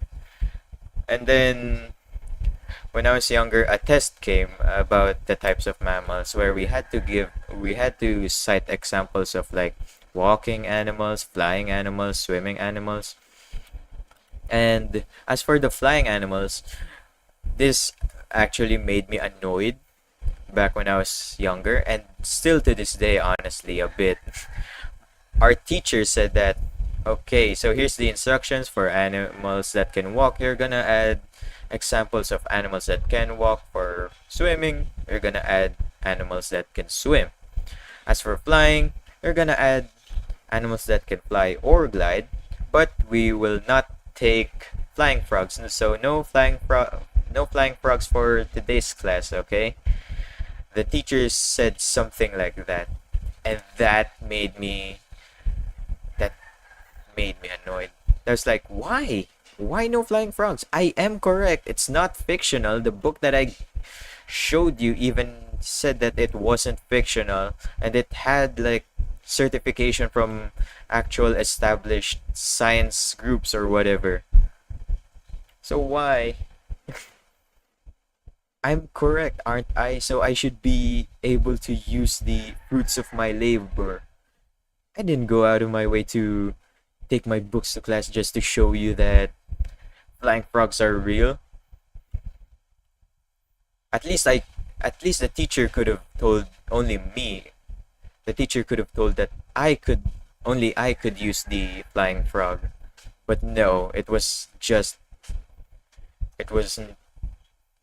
And then when I was younger, a test came about the types of mammals where we had to cite examples of like walking animals, flying animals, swimming animals. And as for the flying animals, this actually made me annoyed back when I was younger, and still to this day, honestly, a bit. Our teacher said that, okay, so here's the instructions for animals that can walk. You're gonna add examples of animals that can walk. For swimming, you're gonna add animals that can swim. As for flying, you're gonna add animals that can fly or glide, but we will not take flying frogs. So no flying frogs for today's class, okay? The teacher said something like that, and that made me annoyed. I was like, why? Why no flying frogs? I am correct. It's not fictional. The book that I showed you even said that it wasn't fictional, and it had like certification from actual established science groups or whatever. So why? I'm correct, aren't I? So I should be able to use the fruits of my labor. I didn't go out of my way to take my books to class just to show you that flying frogs are real. At least I at least the teacher could have told only me. The teacher could have told that I could use the flying frog. But no, it wasn't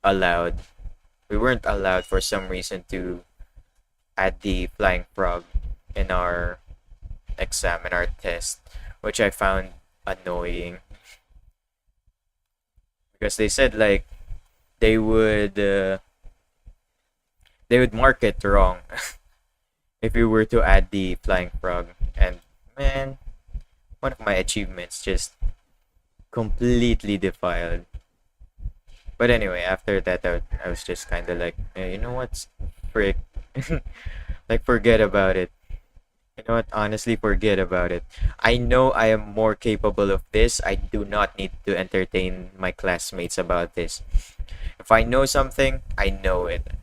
allowed. We weren't allowed for some reason to add the flying frog in our exam, in our test, which I found annoying because they said like they would uh, they would mark it wrong if we were to add the flying frog. And man, one of my achievements just completely defiled. But anyway, after that, I was just kind of like, you know what, frick, like forget about it. You know what? Honestly, forget about it. I know I am more capable of this. I do not need to entertain my classmates about this. If I know something, I know it.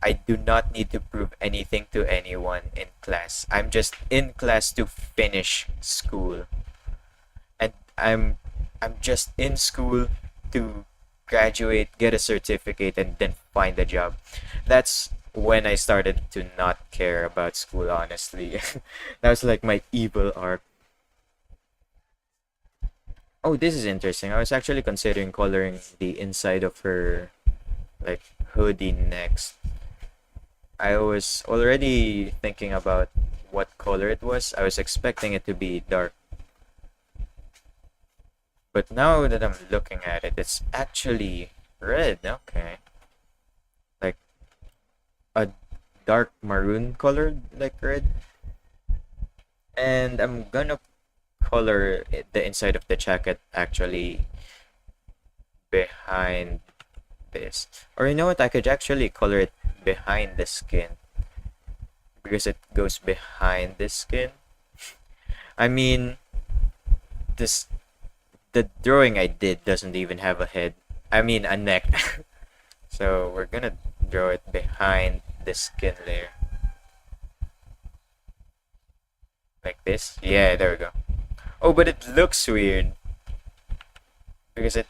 I do not need to prove anything to anyone in class. I'm just in class to finish school. And I'm just in school to graduate, get a certificate, and then find a job. That's when I started to not care about school, honestly. That was like my evil arc. Oh, this is interesting. I was actually considering coloring the inside of her like hoodie next. I was already thinking about what color it was. I was expecting it to be dark. But now that I'm looking at it, it's actually red. Okay. Like a dark maroon colored like red. And I'm gonna color the inside of the jacket actually behind this. Or you know what? I could actually color it behind the skin because it goes behind the skin. I mean, this the drawing I did doesn't even have a head. I mean a neck. So we're gonna draw it behind the skin layer. Like this. Yeah, there we go. Oh, but it looks weird. Because it...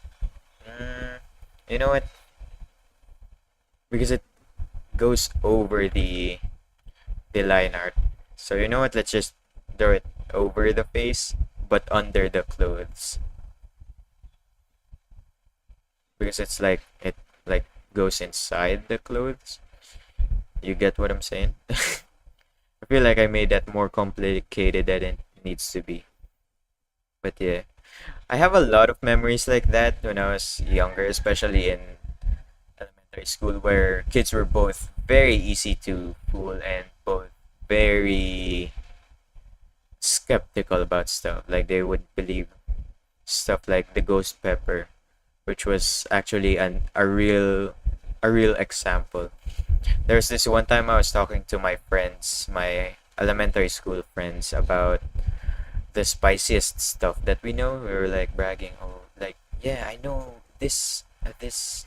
Mm, you know what? Because it goes over the line art. So you know what? Let's just draw it over the face, but under the clothes. Because it's like it like goes inside the clothes. You get what I'm saying? I feel like I made that more complicated than it needs to be. But yeah, I have a lot of memories like that when I was younger, especially in elementary school, where kids were both very easy to fool and both very skeptical about stuff. Like they would believe stuff like the ghost pepper, which was actually a real example. There's this one time I was talking to my friends, my elementary school friends, about the spiciest stuff that we know. We were like bragging, oh, like yeah, I know this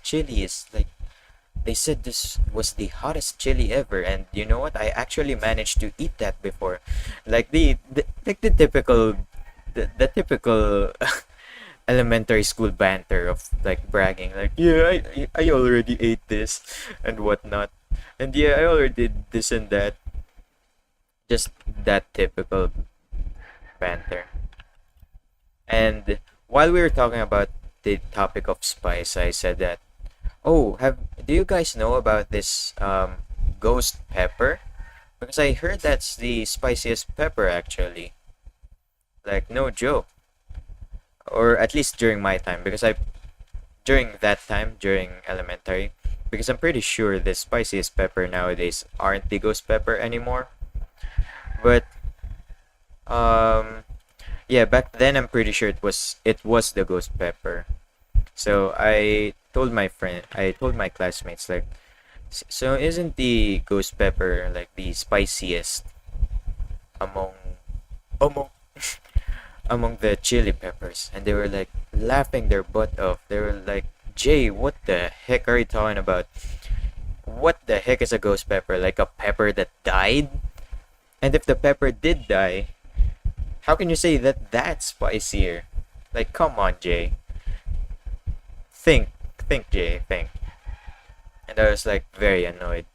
chili is like they said this was the hottest chili ever, and you know what? I actually managed to eat that before, like the like the typical elementary school banter of like bragging, like yeah, I already ate this and whatnot, and yeah, I already did this and that, just that typical banter. And while we were talking about the topic of spice, I said that, oh, have do you guys know about this ghost pepper? Because I heard that's the spiciest pepper actually. Like no joke. Or at least during my time, because I during that time during elementary, because I'm pretty sure the spiciest pepper nowadays aren't the ghost pepper anymore. But um yeah, back then I'm pretty sure it was the ghost pepper. So I told my classmates like, so isn't the ghost pepper like the spiciest among among among the chili peppers? And they were like laughing their butt off. They were like, Jay, what the heck are you talking about? What the heck is a ghost pepper? Like a pepper that died? And if the pepper did die, how can you say that that's spicier? Like, come on, Jay. Think, Jay, think. And I was like very annoyed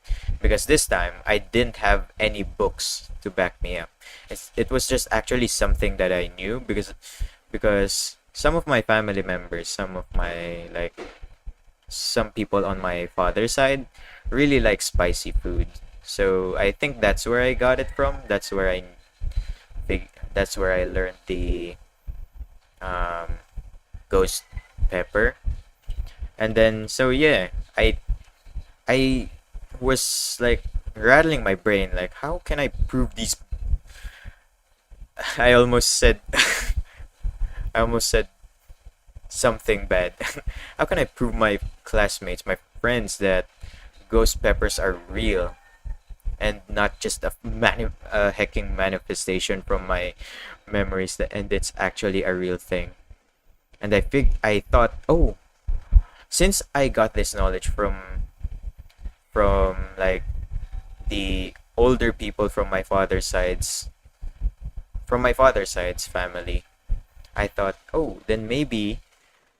because this time I didn't have any books to back me up. It was just actually something that I knew because some of my family members, some of my like some people on my father's side really like spicy food. So I think that's where I got it from. That's where I learned the um, ghost pepper. And then so yeah, I was like rattling my brain like how can I prove these I almost said I almost said something bad. How can I prove my classmates, my friends that ghost peppers are real and not just a hacking manifestation from my memories and it's actually a real thing. And I thought, oh, since I got this knowledge from like the older people from my father's side's family, I thought, oh, then maybe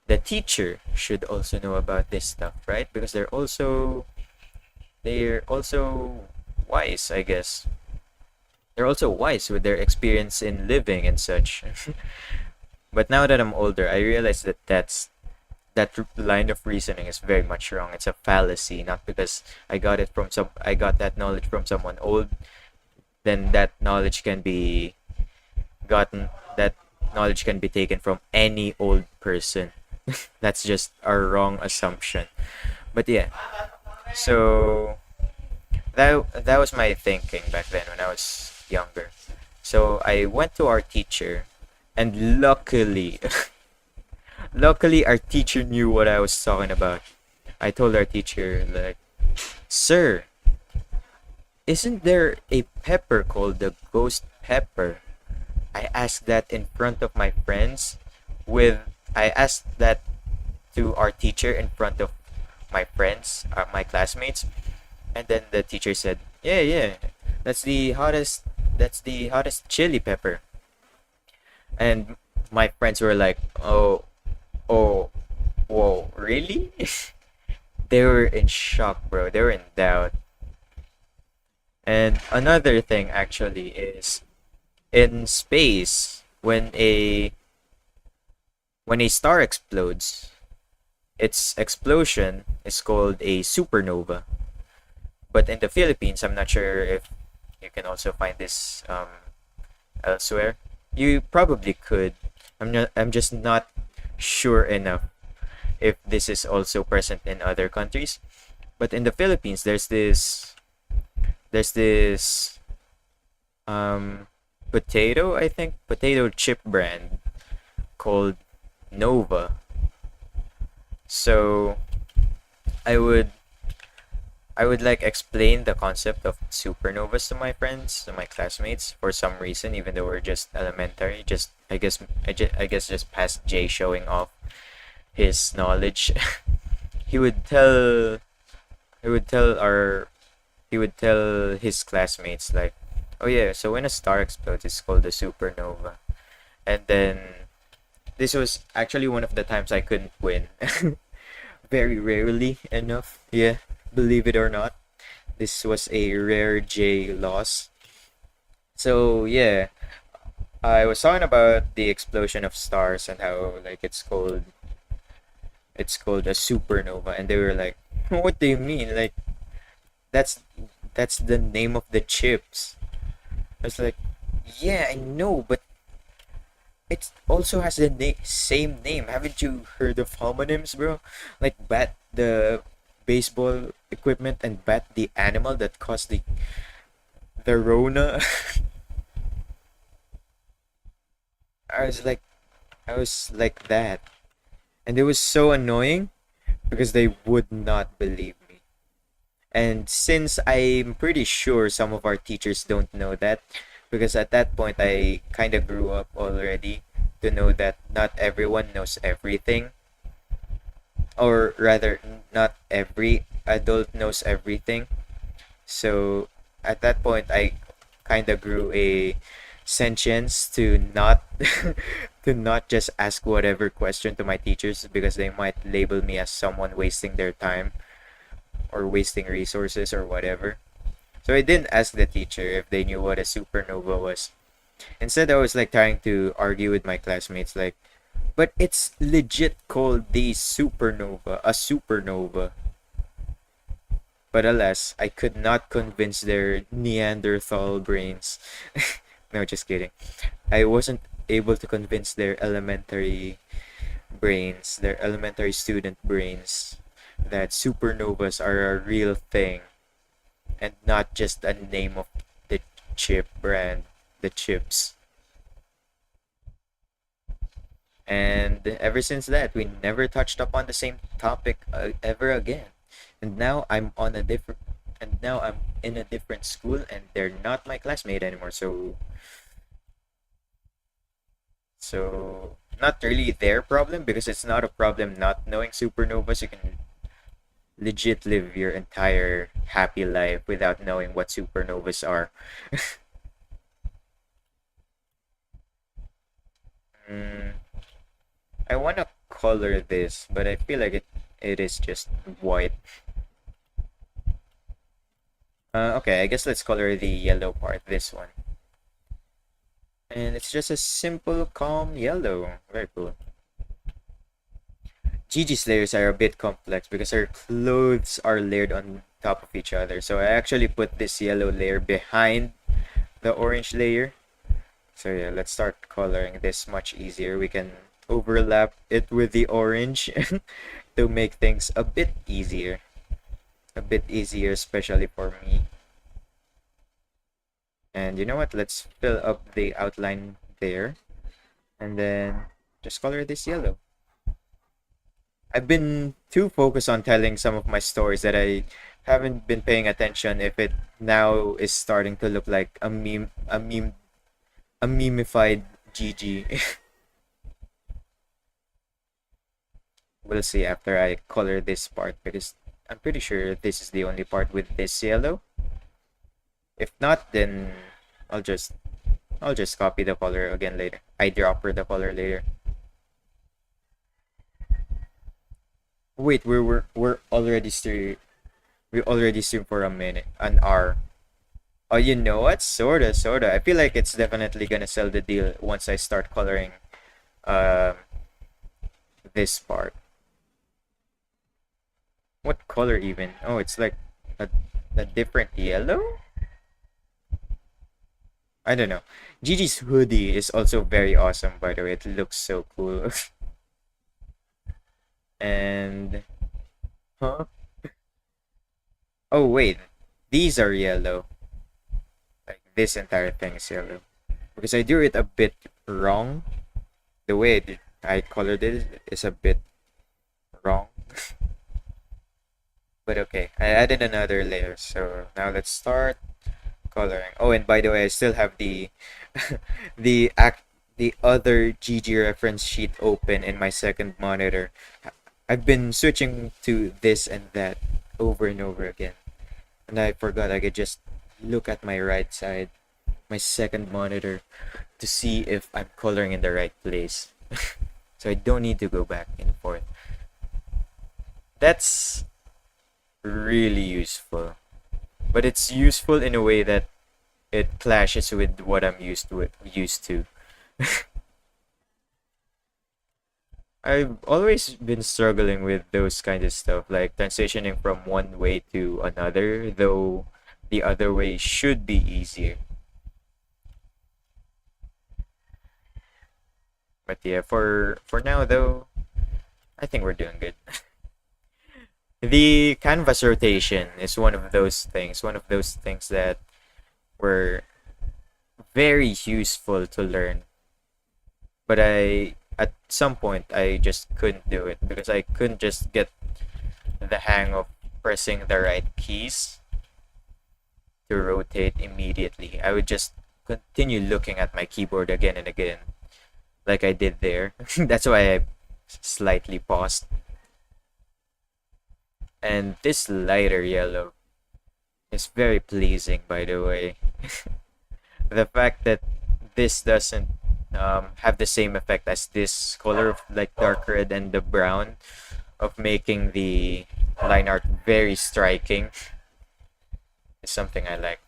the teacher should also know about this stuff, right? Because they're also wise, I guess. They're also wise with their experience in living and such. But now that I'm older, I realize that line of reasoning is very much wrong. It's a fallacy, not because I got that knowledge from someone old, then that knowledge can be taken from any old person. That's just a wrong assumption. But yeah, so that was my thinking back then when I was younger. So I went to our teacher, and luckily our teacher knew what I was talking about. I told our teacher like, "Sir, isn't there a pepper called the ghost pepper?" I asked that in front of my friends with I asked that to our teacher in front of my friends, my classmates, and then the teacher said, "Yeah, yeah, that's the hottest. That's the hottest chili pepper." And my friends were like, "Oh, oh, whoa, really?" They were in shock, bro. They were in doubt. And another thing actually is in space when a star explodes, its explosion is called a supernova. But in the Philippines, I'm not sure if you can also find this elsewhere. You probably could. I'm just not sure enough if this is also present in other countries. But in the Philippines, there's this um potato, I think, potato chip brand called Nova. So I would I would like explain the concept of supernovas to my friends, to my classmates for some reason, even though we're just elementary. Just I guess just past Jay showing off his knowledge. he would tell he would tell our he would tell his classmates like, "Oh yeah, so when a star explodes, it's called a supernova." And then this was actually one of the times I couldn't win. Very rarely enough, yeah, believe it or not. This was a rare J loss. So yeah, I was talking about the explosion of stars and how like it's called a supernova, and they were like, "What do you mean? Like that's that's the name of the chips." I was like, "Yeah, I know, but it also has the same name. Haven't you heard of homonyms, bro? Like Bat the baseball equipment and Bat the animal that caused the Rona." I was like I was like that. And it was so annoying because they would not believe me. And since I'm pretty sure some of our teachers don't know that, because at that point I kind of grew up already to know that not everyone knows everything, or rather, not every adult knows everything. So at that point, I kind of grew a sentience to not to not just ask whatever question to my teachers because they might label me as someone wasting their time or wasting resources or whatever. So I didn't ask the teacher if they knew what a supernova was. Instead, I was like trying to argue with my classmates, like, but it's legit called the supernova, a supernova. But alas, I could not convince their Neanderthal brains. No, just kidding. I wasn't able to convince their elementary student brains, that supernovas are a real thing and not just a name of the chip brand, the chips. And ever since that, we never touched upon the same topic ever again. And now I'm in a different school, and they're not my classmate anymore. So not really their problem, because it's not a problem not knowing supernovas. You can legit live your entire happy life without knowing what supernovas are. Mm, I want to color this, but I feel like it is just white. Okay, I guess let's color the yellow part, this one. And it's just a simple, calm yellow. Very cool. Gigi's layers are a bit complex because her clothes are layered on top of each other. So I actually put this yellow layer behind the orange layer. So yeah, let's start coloring this much easier. We can overlap it with the orange to make things a bit easier. A bit easier, especially for me. And you know what? Let's fill up the outline there. And then just color this yellow. I've been too focused on telling some of my stories that I haven't been paying attention if it now is starting to look like a memeified Gigi. we'll see after I color this part because I'm pretty sure this is the only part with this yellow. If not, then I'll just I'll just copy the color again later. I dropper the color later. Wait, we're already we already stream for a minute, an hour. Oh, you know what? Sorta. I feel like it's definitely gonna sell the deal once I start coloring um this part. What color even? Oh, it's like a, a different yellow? I don't know. Gigi's hoodie is also very awesome, by the way. It looks so cool. And huh? Oh wait, these are yellow. Like this entire thing is yellow because I drew it a bit wrong. The way I colored it is a bit wrong. But okay, I added another layer. So now let's start coloring. Oh, and by the way, I still have the the other GG reference sheet open in my second monitor. I've been switching to this and that over and over again. And I forgot I could just look at my right side, my second monitor, to see if I'm coloring in the right place. So I don't need to go back and forth. That's really useful. But it's useful in a way that it clashes with what I'm used to. I've always been struggling with those kind of stuff, like transitioning from one way to another, though the other way should be easier. But yeah, for now though, I think we're doing good. The canvas rotation is one of those things that were very useful to learn. But at some point, I just couldn't do it because I couldn't just get the hang of pressing the right keys to rotate immediately. I would just continue looking at my keyboard again and again, like I did there. That's why I slightly paused. And this lighter yellow is very pleasing, by the way. The fact that this doesn't have the same effect as this color of like dark red and the brown of making the line art very striking is something I like.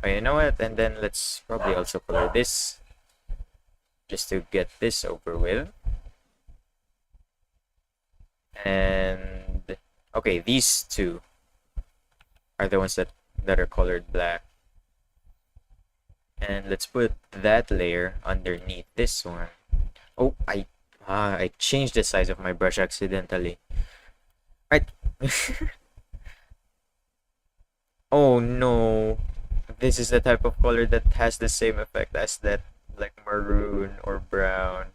Oh, you know what? And then let's probably also color this just to get this over with. And okay, these two are the ones that are colored black. And let's put that layer underneath this one. Oh, I changed the size of my brush accidentally. Right. Oh no. This is the type of color that has the same effect as that like maroon or brown.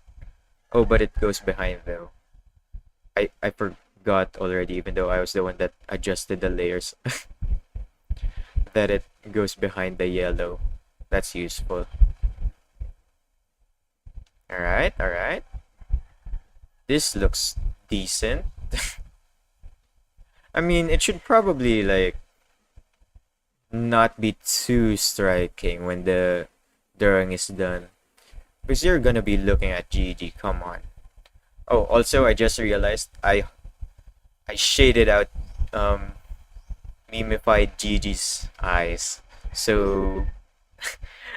Oh, but it goes behind though. I forgot already, even though I was the one that adjusted the layers. That it goes behind the yellow. That's useful. Alright. This looks decent. I mean, it should probably like not be too striking when the drawing is done. Because you're gonna be looking at Gigi, come on. Oh, also I just realized I shaded out mimified Gigi's eyes. So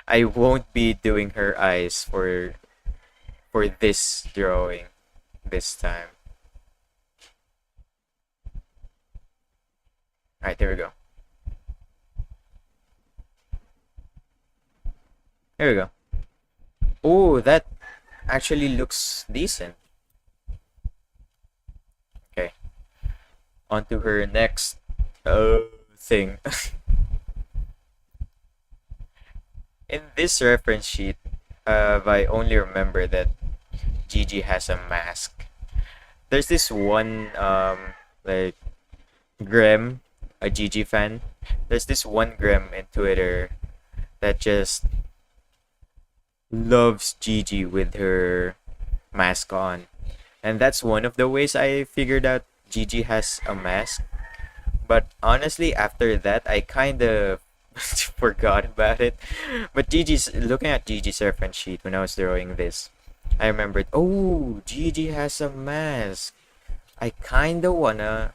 I won't be doing her eyes for this drawing this time. Alright, there we go. There we go. Oh, that actually looks decent. Okay. On to her next thing. In this reference sheet, I only remember that Gigi has a mask. There's this one like Grem, a Gigi fan. There's this one Grem in Twitter that just loves Gigi with her mask on. And that's one of the ways I figured out Gigi has a mask. But honestly, after that, I kind of forgot about it. But Gigi's looking at Gigi's reference sheet when I was drawing this. I remembered, oh, Gigi has a mask. I kind of wanna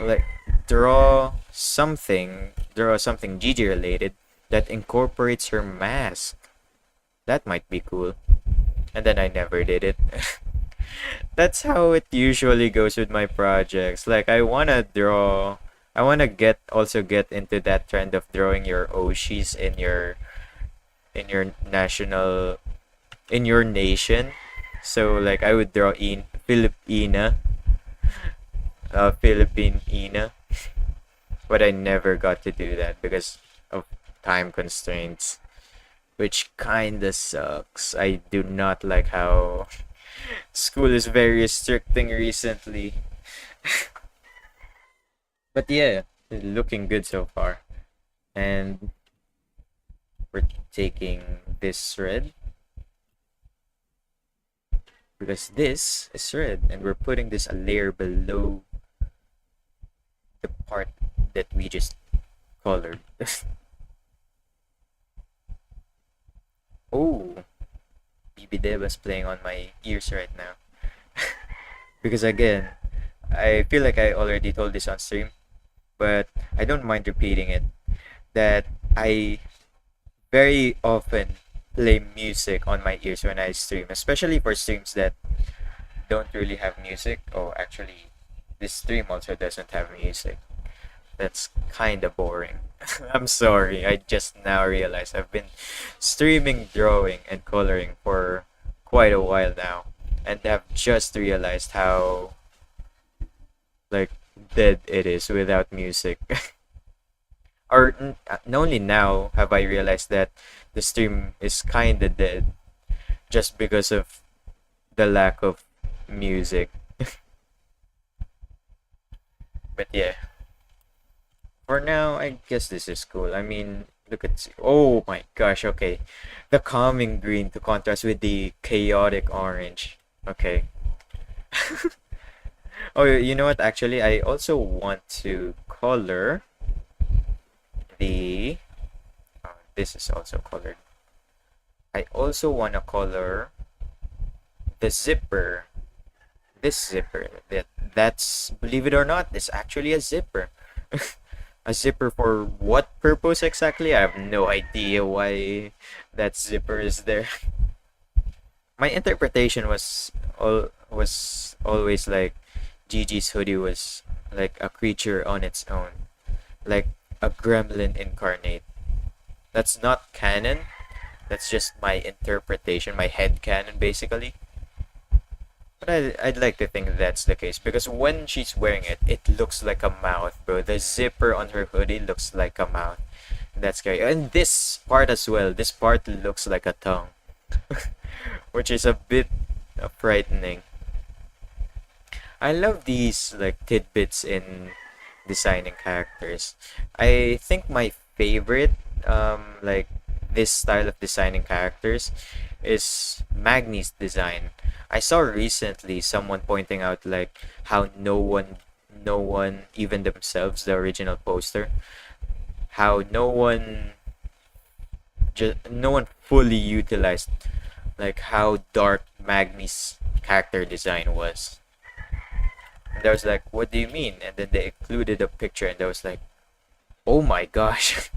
like draw something Gigi related that incorporates her mask. That might be cool. And then I never did it. That's how it usually goes with my projects. Like I wanna get into that trend of drawing your Oshis in your national in your nation. So like I would draw in Philippine Ina, but I never got to do that because of time constraints, which kinda sucks. I do not like how school is very restricting recently. But yeah, looking good so far. And we're taking this red because this is red, and we're putting this a layer below the part that we just colored. Oh, BB Dev is playing on my ears right now. Because again, I feel like I already told this on stream, but I don't mind repeating it. That I very often play music on my ears when I stream, especially for streams that don't really have music. Oh, actually, this stream also doesn't have music. That's kind of boring. I'm sorry. I just now realized I've been streaming drawing and coloring for quite a while now, and have just realized how like dead it is without music. Only now have I realized that the stream is kind of dead just because of the lack of music. But yeah, for now, I guess this is cool. I mean, look at oh my gosh. Okay, the calming green to contrast with the chaotic orange. Okay. Oh, you know what? Actually, I also want to color the. This is also colored. I also want to color the zipper. This zipper. That's believe it or not, it's actually a zipper. A zipper for what purpose exactly? I have no idea why that zipper is there. My interpretation was always like Gigi's hoodie was like a creature on its own, like a gremlin incarnate. That's not canon. That's just my interpretation, my head canon basically. But I'd like to think that's the case because when she's wearing it, it looks like a mouth, bro. The zipper on her hoodie looks like a mouth. That's scary. And this part as well. This part looks like a tongue, which is a bit frightening. I love these like tidbits in designing characters. I think my favorite like this style of designing characters is Magni's design. I saw recently someone pointing out like how no one even themselves the original poster how no one fully utilized like how dark Magni's character design was. And I was like, what do you mean? And then they included a picture and I was like, oh my gosh.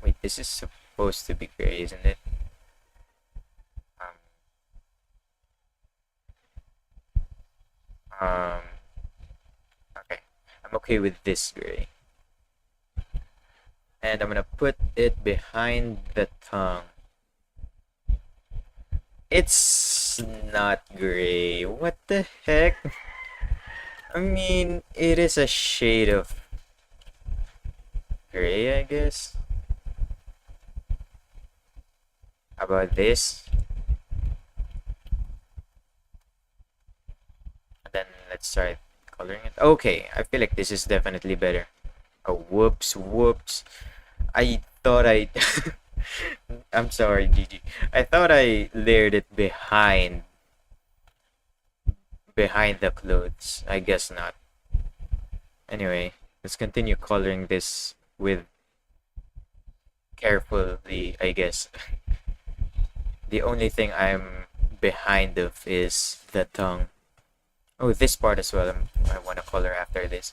Wait, this is supposed to be gray, isn't it? Um, um, okay. I'm okay with this gray. And I'm gonna put it behind the tongue. It's not gray. What the heck? I mean, it is a shade of gray, I guess. How about this? And then let's try coloring it. Okay, I feel like this is definitely better. Oh, whoops. I thought I... I'm sorry, Gigi. I thought I layered it behind behind the clothes. I guess not. Anyway, let's continue coloring this with carefully, I guess. The only thing I'm behind of is the tongue. Oh, this part as well. I want to color after this.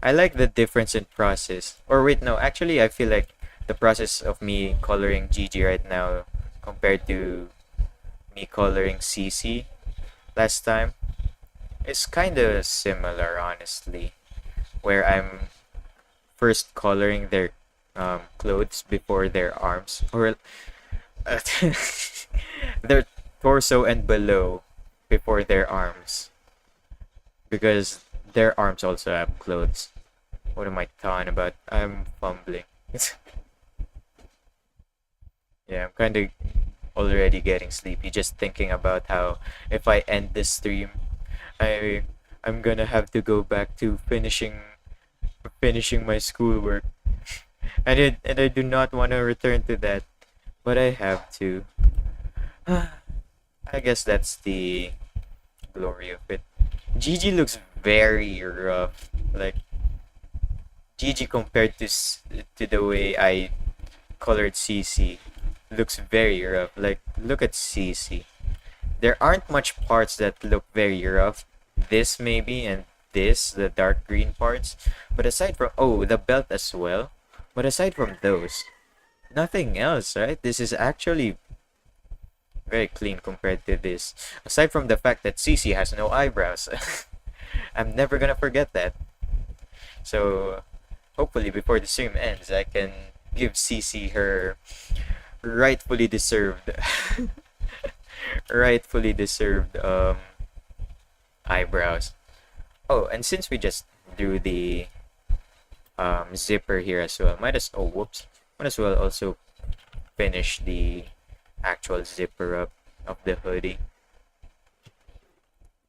I like the difference in process. Or wait, no. Actually, I feel like the process of me coloring Gigi right now compared to me coloring CC last time is kind of similar, honestly. Where I'm first coloring their clothes before their arms, or their torso and below before their arms, because their arms also have clothes. What am I talking about? I'm fumbling. Yeah, I'm kind of already getting sleepy just thinking about how if I end this stream, I I'm gonna have to go back to finishing my schoolwork, and I do not want to return to that, but I have to. I guess that's the glory of it. Gigi looks very rough. Like Gigi compared to the way I colored CC looks very rough. Like look at CC. There aren't much parts that look very rough. This maybe and this, the dark green parts. But aside from the belt as well. But aside from those, nothing else, right? This is actually very clean compared to this. Aside from the fact that CC has no eyebrows. I'm never gonna forget that. So hopefully before the stream ends I can give CC her rightfully deserved rightfully deserved eyebrows. Oh, and since we just drew the zipper here as well, might as well also finish the actual zipper up of the hoodie.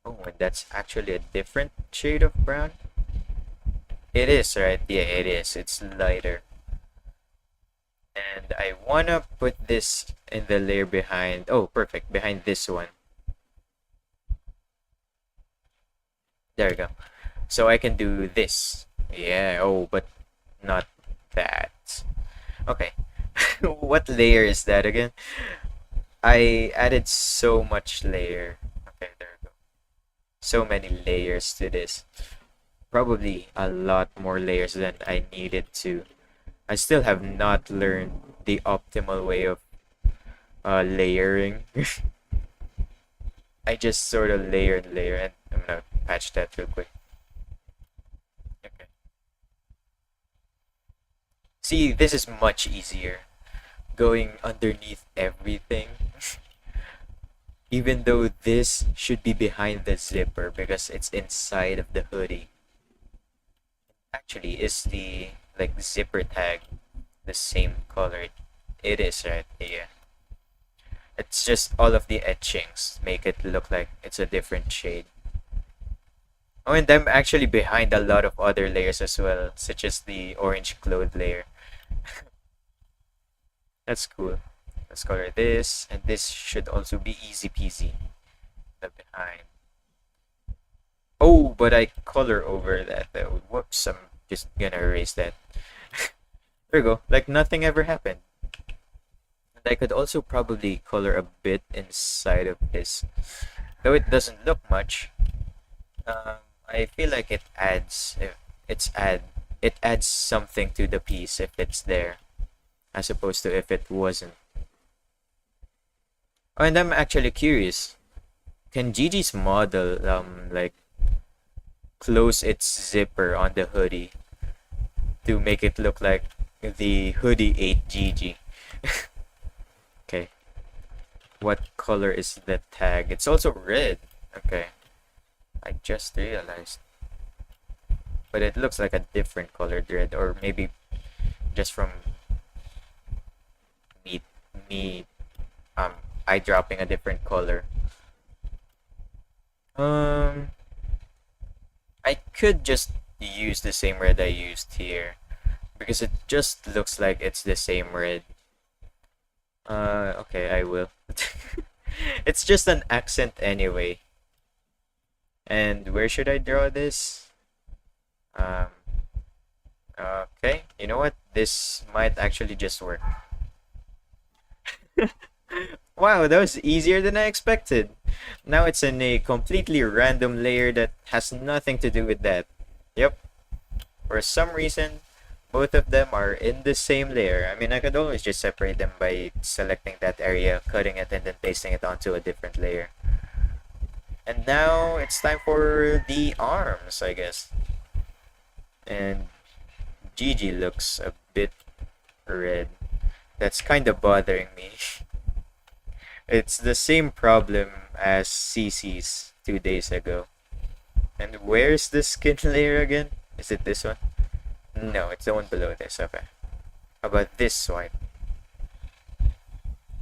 Oh, and that's actually a different shade of brown. It is, right? Yeah, it is. It's lighter. And I wanna put this in the layer behind. Oh, perfect. Behind this one. There we go. So I can do this. Yeah, oh, but not that. Okay. What layer is that again? I added so much layer. Okay, there we go. So many layers to this. Probably a lot more layers than I needed to. I still have not learned the optimal way of layering. I just sort of layer and layer, and I'm gonna patch that real quick. Okay. See, this is much easier. Going underneath everything. Even though this should be behind the zipper because it's inside of the hoodie. Actually, is the like zipper tag the same color? It is, right? Yeah. It's just all of the etchings make it look like it's a different shade. Oh, and I'm actually behind a lot of other layers as well, such as the orange cloth layer. That's cool. Let's color this, and this should also be easy peasy. The behind. Oh, but I color over that though. Whoops, I'm just gonna erase that. There we go. Like nothing ever happened. And I could also probably color a bit inside of this. Though it doesn't look much. I feel like it adds it adds something to the piece if it's there. As opposed to if it wasn't. Oh, and I'm actually curious. Can Gigi's model like close its zipper on the hoodie to make it look like the hoodie ate Gigi? Okay. What color is the tag? It's also red. Okay. I just realized. But it looks like a different colored red, or maybe just from me eye dropping a different color. I could just use the same red I used here because it just looks like it's the same red. Okay, I will. It's just an accent anyway. And where should I draw this? Um, okay, you know what? This might actually just work. Wow, that was easier than I expected. Now it's in a completely random layer that has nothing to do with that. Yep, for some reason, both of them are in the same layer. I mean, I could always just separate them by selecting that area, cutting it, and then pasting it onto a different layer. And now it's time for the arms, I guess. And Gigi looks a bit red. That's kind of bothering me. It's the same problem as CC's 2 days ago. And where's the skin layer again? Is it this one? No, it's the one below this. Okay. How about this one?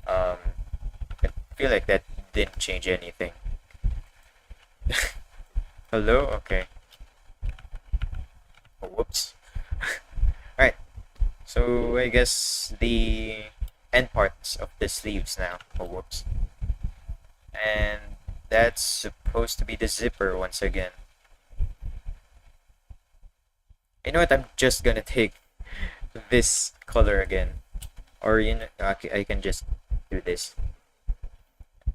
I feel like that didn't change anything. Hello? Okay. Oh, whoops. Alright. So I guess the end parts of the sleeves now. Oh, whoops. And that's supposed to be the zipper once again. You know what? I'm just gonna take this color again. Or I can just do this.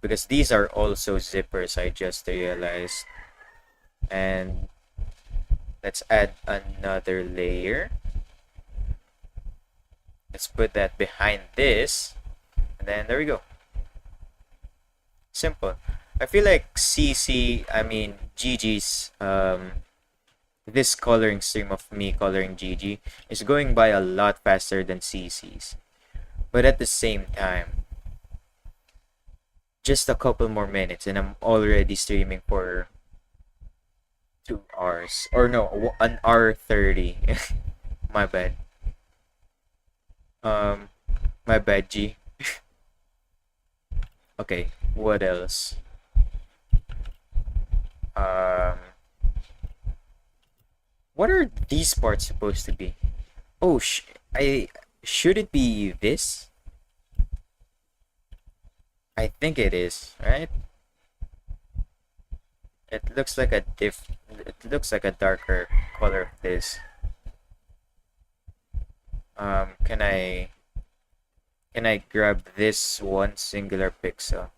Because these are also zippers, I just realized. And let's add another layer. Let's put that behind this. And then there we go. Simple. I feel like Gigi's, this coloring stream of me coloring Gigi is going by a lot faster than CC's. But at the same time, just a couple more minutes and I'm already streaming for 2 hours. Or no, an hour 30. My bad. My bad, G. Okay, what else? What are these parts supposed to be? Oh, should it be this? I think it is, right? It looks like it looks like a darker color of this. Can I grab this one singular pixel?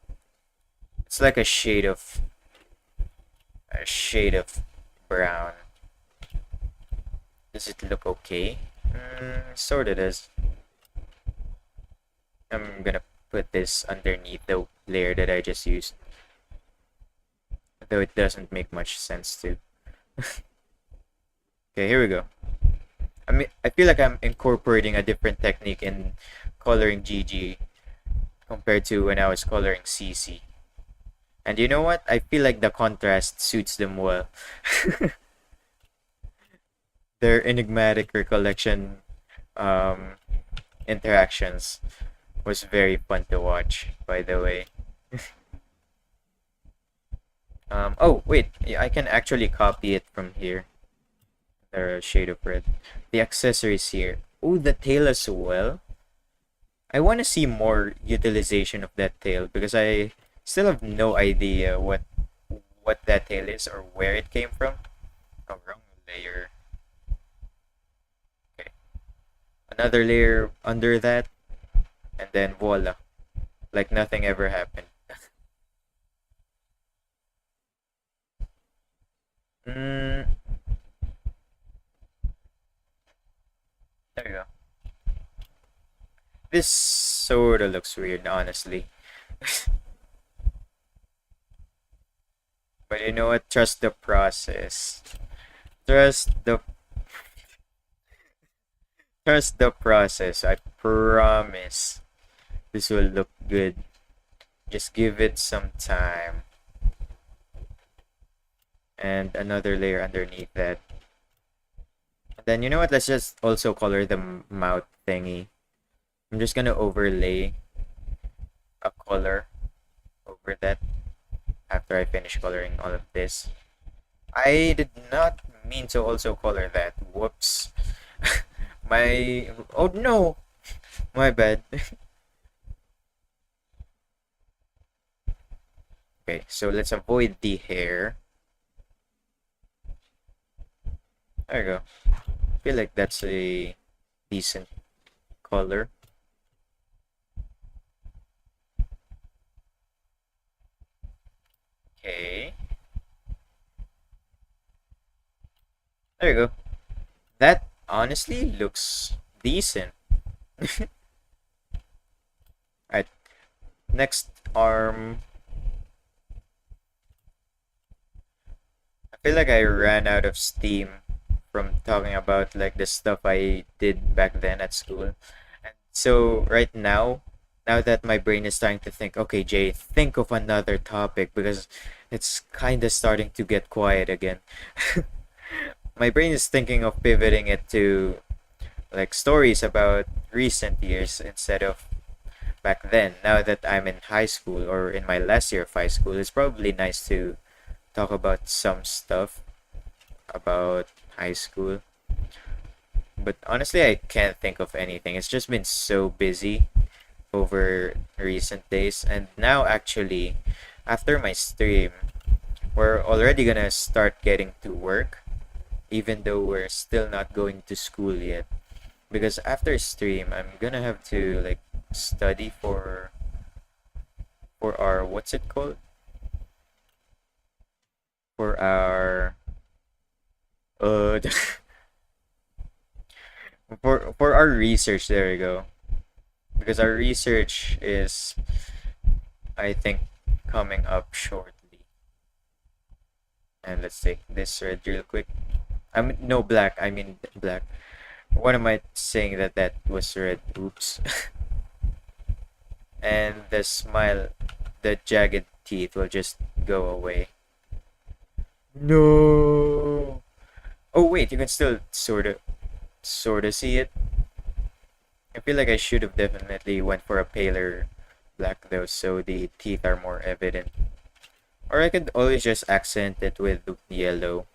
It's like a shade of brown. Does it look okay? Sort of does. I'm gonna put this underneath the layer that I just used. Though it doesn't make much sense to. Okay, here we go. I feel like I'm incorporating a different technique in coloring Gigi compared to when I was coloring CC. And you know what? I feel like the contrast suits them well. Their enigmatic recollection interactions was very fun to watch, by the way. Oh, wait. I can actually copy it from here. The shade of red. The accessories here. Oh, the tail as well. I want to see more utilization of that tail because I still have no idea what that tail is or where it came from. Oh, wrong layer. Okay. Another layer under that. And then voila. Like nothing ever happened. There you go. This sort of looks weird, honestly. But you know what? Trust the process. Trust the Trust the process. I promise this will look good. Just give it some time. And another layer underneath that. And then you know what? Let's just also color the mouth thingy. I'm just gonna overlay a color over that after I finish coloring all of this. I did not mean to also color that. Whoops. Oh no! My bad. Okay, so let's avoid the hair. There you go. I feel like that's a decent color. Okay. There you go. That honestly looks decent. Alright, next arm. I feel like I ran out of steam from talking about like the stuff I did back then at school. And so right now that my brain is starting to think, okay, Jay, think of another topic because it's kind of starting to get quiet again. My brain is thinking of pivoting it to like stories about recent years instead of back then. Now that I'm in high school or in my last year of high school, it's probably nice to talk about some stuff about high school. But honestly, I can't think of anything. It's just been so busy over recent days. And now, actually, after my stream, we're already gonna start getting to work, even though we're still not going to school yet. Because after stream, I'm gonna have to like study for our what's it called? For our uh for our research. There we go. Because our research is, I think, coming up shortly. And let's take this red real quick. I mean, no, black. I mean black. What am I saying that was red? Oops. And the smile, the jagged teeth will just go away. No. Oh wait, you can still sort of see it. I feel like I should have definitely went for a paler black though, so the teeth are more evident. Or I could always just accent it with yellow.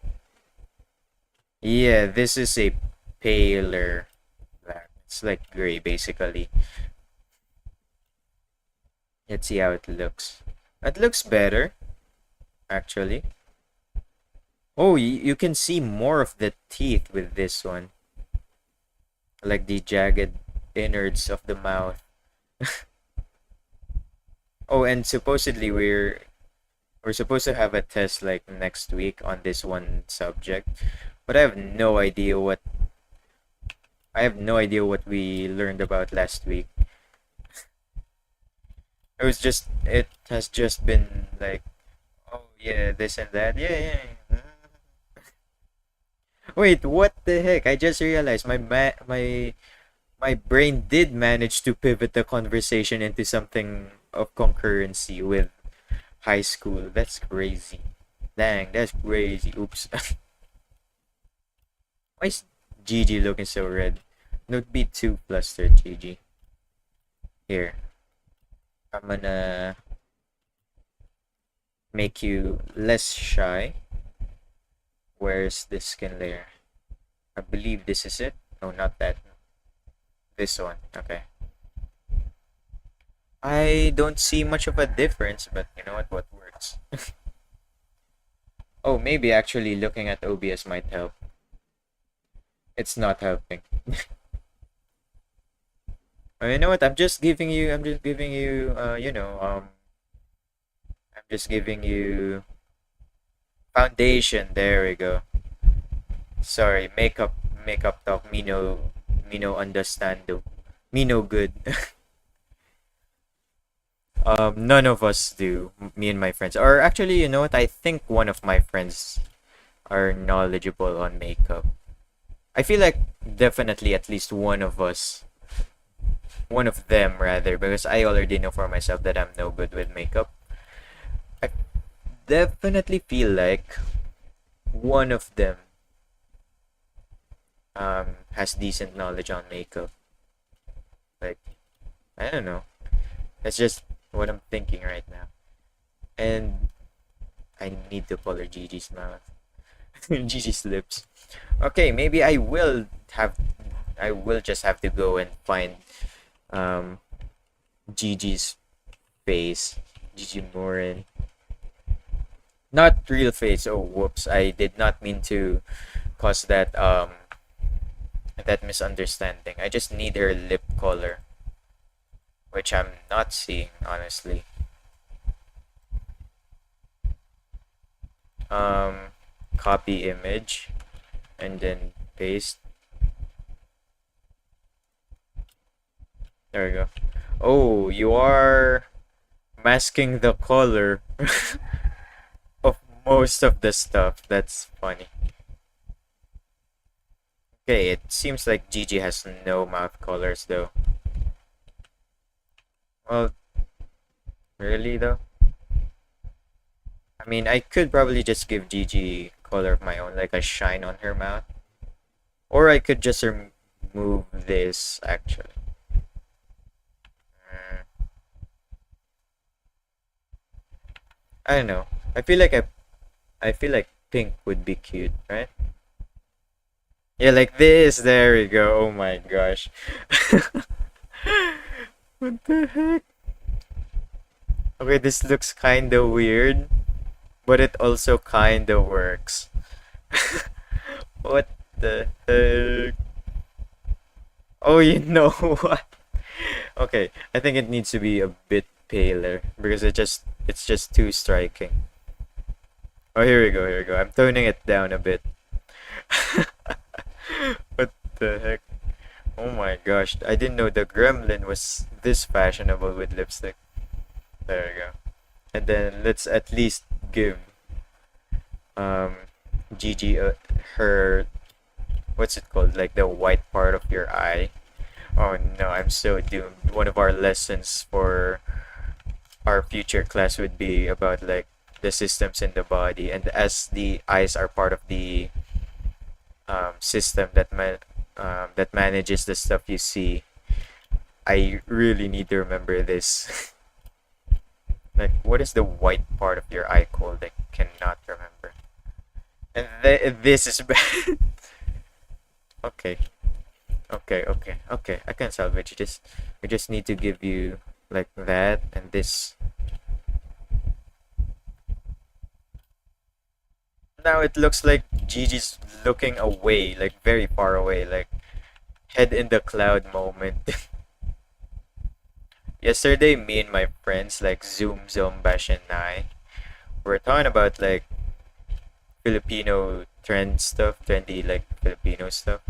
Yeah, this is a paler black. It's like gray basically. Let's see how it looks. It looks better, actually. Oh, you can see more of the teeth with this one. Like the jagged innards of the mouth. Oh, and supposedly we're supposed to have a test like next week on this one subject, but I have no idea what we learned about last week. It has just been like, oh yeah, this and that. Yeah, yeah, yeah. Wait, what the heck? I just realized my brain did manage to pivot the conversation into something of concurrency with high school. That's crazy. Dang, that's crazy. Oops. Why is Gigi looking so red? Don't be too flustered, Gigi. Here, I'm gonna make you less shy. Where's the skin layer? I believe this is it. No, not that. This one. Okay. I don't see much of a difference, but you know what works? Oh, maybe actually looking at OBS might help. It's not helping. Oh, you know what? I'm just giving you foundation. There we go. Sorry, makeup talk. Me no understando. Me no good. None of us do. Me and my friends. Or actually, you know what? I think one of my friends are knowledgeable on makeup. I feel like definitely at least one of them rather, because I already know for myself that I'm no good with makeup. I definitely feel like one of them has decent knowledge on makeup. Like, I don't know. That's just what I'm thinking right now. And I need to color Gigi's mouth. Gigi's lips. Okay, maybe I will just have to go and find um Gigi's face. Gigi Murin. Not real face. Oh, whoops. I did not mean to cause that misunderstanding. I just need her lip color, which I'm not seeing honestly. Um, Copy image and then paste. There we go. Oh, you are masking the color of most of the stuff. That's funny. Okay, it seems like Gigi has no mouth colors though. Well, really though? I mean, I could probably just give Gigi color of my own, like a shine on her mouth. Or I could just remove this actually. Mm, I don't know. I feel like pink would be cute, right? Yeah, like this. There we go. Oh my gosh. What the heck? Okay, this looks kind of weird, but it also kind of works. What the heck? Oh, you know what? Okay, I think it needs to be a bit paler because it's just too striking. Oh, here we go, here we go. I'm toning it down a bit. What the heck? Oh my gosh, I didn't know the Gremlin was this fashionable with lipstick. There we go. And then let's at least give um Gigi her, what's it called? Like the white part of your eye. Oh no, I'm so doomed. One of our lessons for our future class would be about like the systems in the body, and as the eyes are part of the system that manages the stuff you see, I really need to remember this. Like, what is the white part of your eye called? I cannot remember. And this is bad. Okay, okay. I can salvage this. We just need to give you like that and this. Now it looks like Gigi's looking away, like very far away, like head in the cloud moment. Yesterday, me and my friends like Zoom, Bash, and I were talking about like Filipino trendy like Filipino stuff.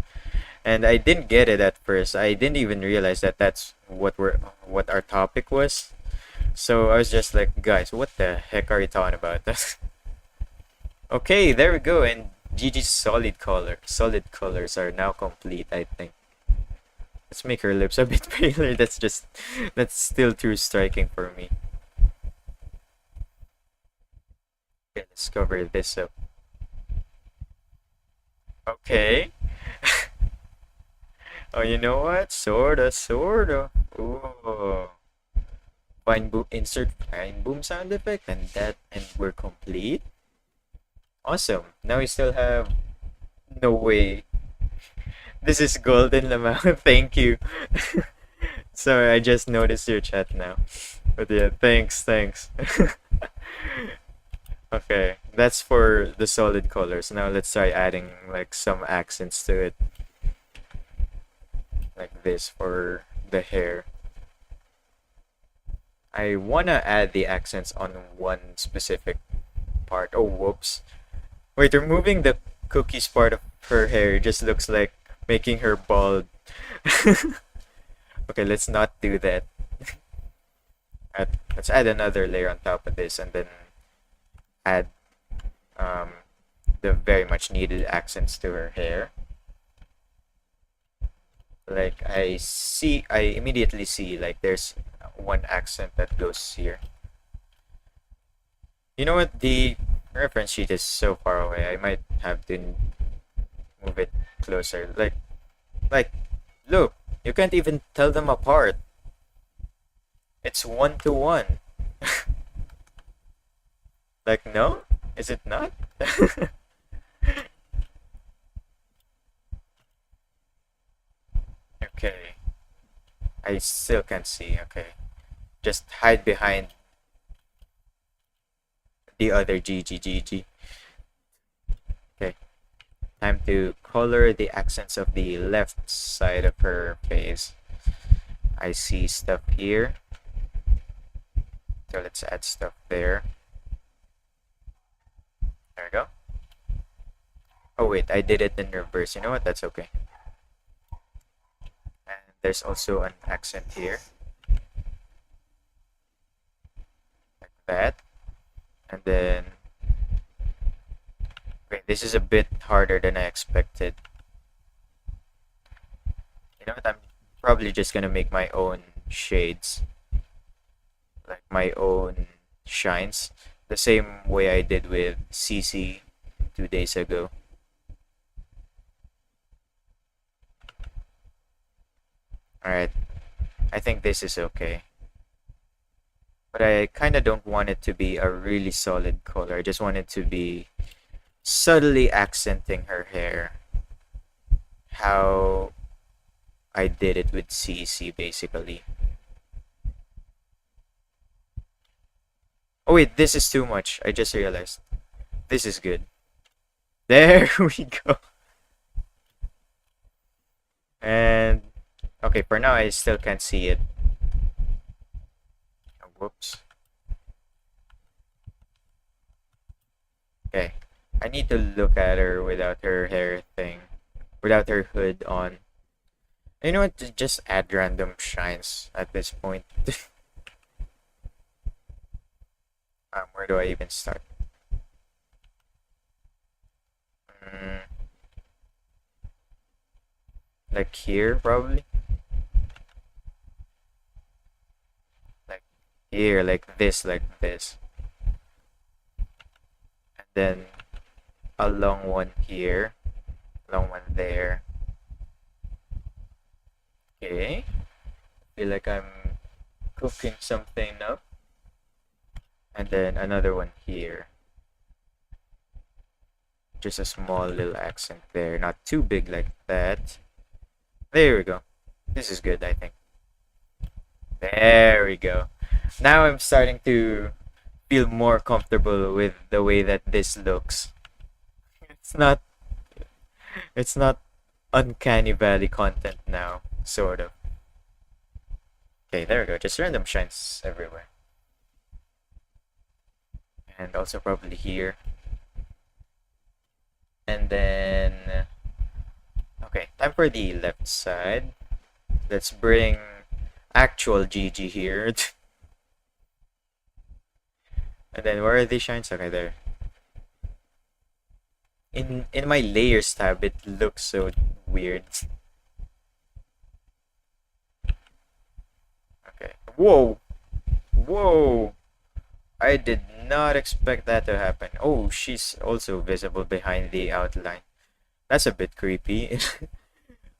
And I didn't get it at first. I didn't even realize that that's what our topic was. So I was just like, guys, what the heck are you talking about? Okay, there we go. And Gigi's solid colors are now complete, I think. Let's make her lips a bit paler. That's still too striking for me. Okay, let's cover this up. Okay. Oh, you know what? Sorta. Ooh. Insert fine boom sound effect, and we're complete. Awesome. Now we still have, no way. This is golden lamau. Thank you. Sorry, I just noticed your chat now. But yeah, thanks. Okay, that's for the solid colors. Now let's try adding like some accents to it. Like this for the hair. I wanna add the accents on one specific part. Oh, whoops. Wait, removing the cookies part of her hair just looks like making her bald. Okay, let's not do that. Let's add another layer on top of this and then add um, the very much needed accents to her hair. Like I immediately see like there's one accent that goes here. You know what? The reference sheet is so far away. I might have to move it closer. Like, look, you can't even tell them apart. It's 1-to-1. Like, no? Is it not? Okay. I still can't see. Okay. Just hide behind the other Gigi. Okay. Time to color the accents of the left side of her face. I see stuff here. So let's add stuff there. There we go. Oh wait, I did it in reverse. You know what? That's okay. And there's also an accent here. Like that. And then... Okay, this is a bit harder than I expected. You know what? I'm probably just gonna make my own shades. Like my own shines. The same way I did with CC 2 days ago. Alright, I think this is okay. But I kinda don't want it to be a really solid color. I just want it to be subtly accenting her hair. How I did it with CC basically. Oh wait, this is too much. I just realized. This is good. There we go. And okay, for now I still can't see it. Oh, whoops. Okay. I need to look at her without her hair thing. Without her hood on. You know what? Just add random shines at this point. Where do I even start? Mm, like here, probably? Like here, like this, like this. And then a long one here. Long one there. Okay. Feel like I'm cooking something up. And then another one here. Just a small little accent there. Not too big like that. There we go. This is good, I think. There we go. Now I'm starting to feel more comfortable with the way that this looks. It's not it's not uncanny valley content now, sort of. Okay, there we go. Just random shines everywhere. And also probably here. And then okay, time for the left side. Let's bring actual Gigi here. And then where are the shines? Okay, there. In my layers tab, it looks so weird. Okay. Whoa! Whoa! I did not expect that to happen. Oh, she's also visible behind the outline. That's a bit creepy.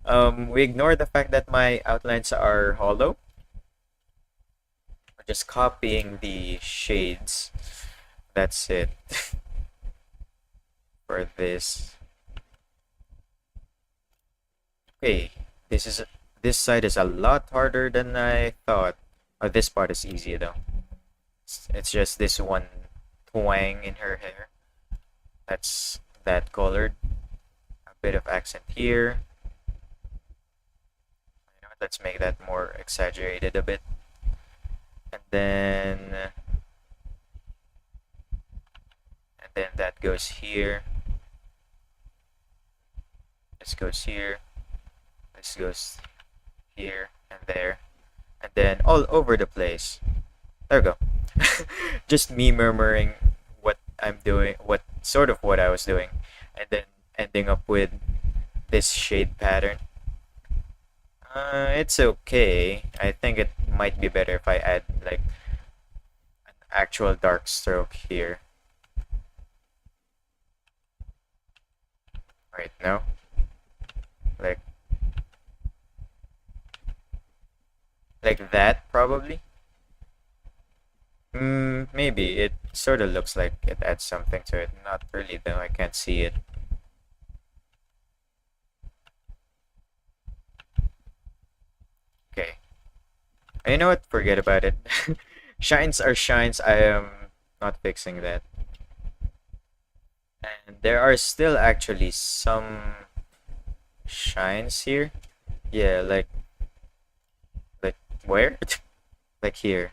We ignore the fact that my outlines are hollow. We're just copying the shades. That's it. For this. Okay, this side is a lot harder than I thought. Oh, this part is easy though. It's just this one twang in her hair. That's that colored. A bit of accent here. You know, let's make that more exaggerated a bit. And then that goes here. This goes here. This goes here and there. And then all over the place. There we go. Just me murmuring what I'm doing, what I was doing, and then ending up with this shade pattern. It's okay. I think it might be better if I add like an actual dark stroke here. Right now, like that probably. Maybe it sort of looks like it adds something to it. Not really though. I can't see it. Okay. You know what? Forget about it. Shines are shines. I am not fixing that. And there are still actually some shines here. Yeah, like where? Like here.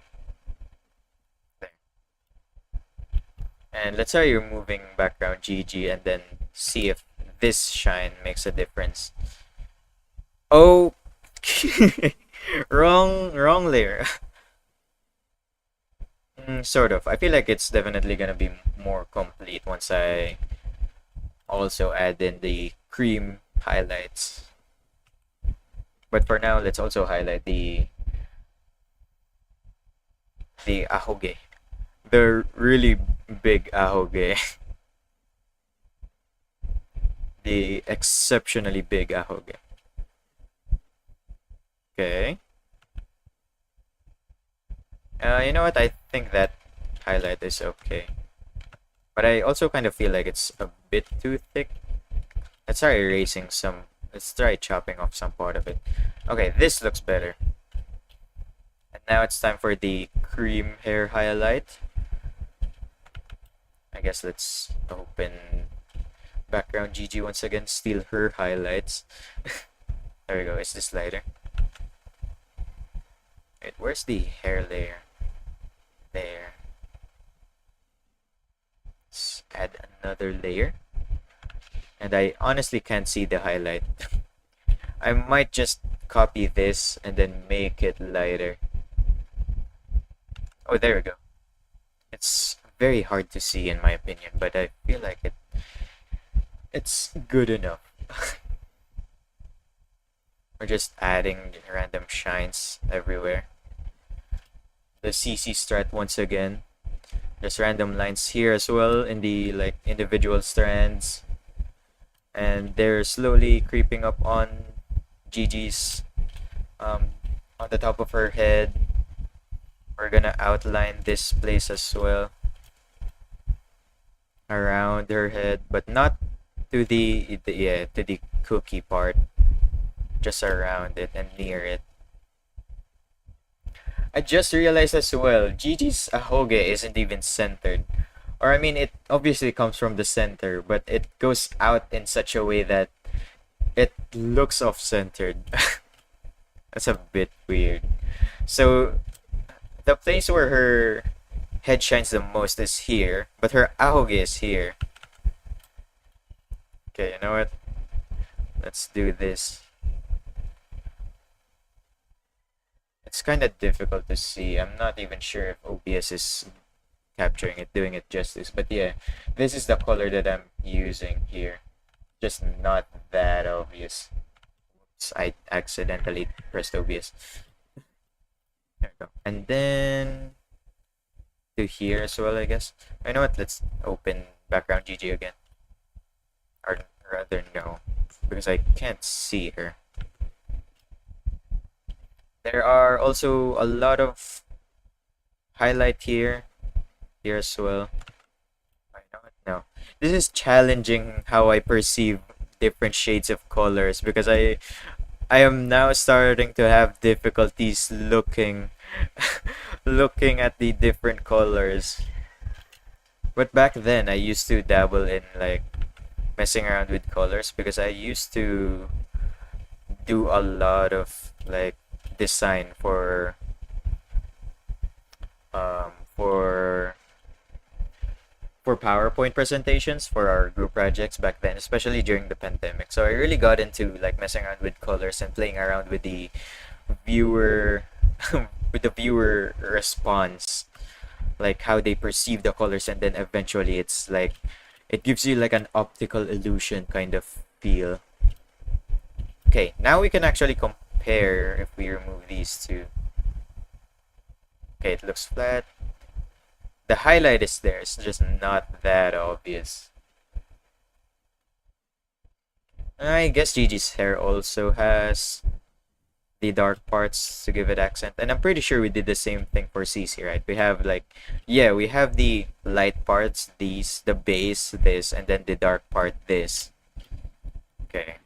There. And let's try removing background Gigi and then see if this shine makes a difference. Oh, wrong layer. Sort of. I feel like it's definitely gonna be more complete once I also add in the cream highlights. But for now, let's also highlight the ahoge, the really big ahoge, the exceptionally big ahoge. Okay. You know what? I think that highlight is okay. But I also kind of feel like it's a bit too thick. Let's try erasing some. Let's try chopping off some part of it. Okay, this looks better. And now it's time for the cream hair highlight. I guess let's open background Gigi once again, steal her highlights. There we go. Is this lighter? Wait, where's the hair layer? There. Let's add another layer. And I honestly can't see the highlight. I might just copy this and then make it lighter. Oh, there we go. It's very hard to see in my opinion, but I feel like it's good enough. We're just adding random shines everywhere. The CC strat once again. There's random lines here as well in the like individual strands. And they're slowly creeping up on Gigi's on the top of her head. We're gonna outline this place as well around her head, but not to to the cookie part, just around it and near it. I just realized as well, Gigi's ahoge isn't even centered. Or I mean, it obviously comes from the center, but it goes out in such a way that it looks off-centered. That's a bit weird. So the place where her head shines the most is here, but her ahoge is here. Okay, you know what? Let's do this. It's kind of difficult to see. I'm not even sure if OBS is capturing it, doing it justice. But yeah, this is the color that I'm using here. Just not that obvious. Oops, I accidentally pressed OBS. There we go. And then to here as well, I guess. You know what? Let's open background Gigi again. Or rather, no. Because I can't see her. There are also a lot of highlight here as well. I know it. No, this is challenging how I perceive different shades of colors because I am now starting to have difficulties looking looking at the different colors. But back then I used to dabble in like messing around with colors because I used to do a lot of like design um for for PowerPoint presentations for our group projects back then, especially during the pandemic. So I really got into like messing around with colors and playing around with the viewer with the viewer response, like how they perceive the colors, and then eventually it's like it gives you like an optical illusion kind of feel. Okay, now we can actually compare if we remove these two. Okay, it looks flat. The highlight is there, it's just not that obvious. I guess Gigi's hair also has the dark parts to give it accent. And I'm pretty sure we did the same thing for CC, right? We have like, yeah, we have the light parts, these, the base, this, and then the dark part, this. Okay.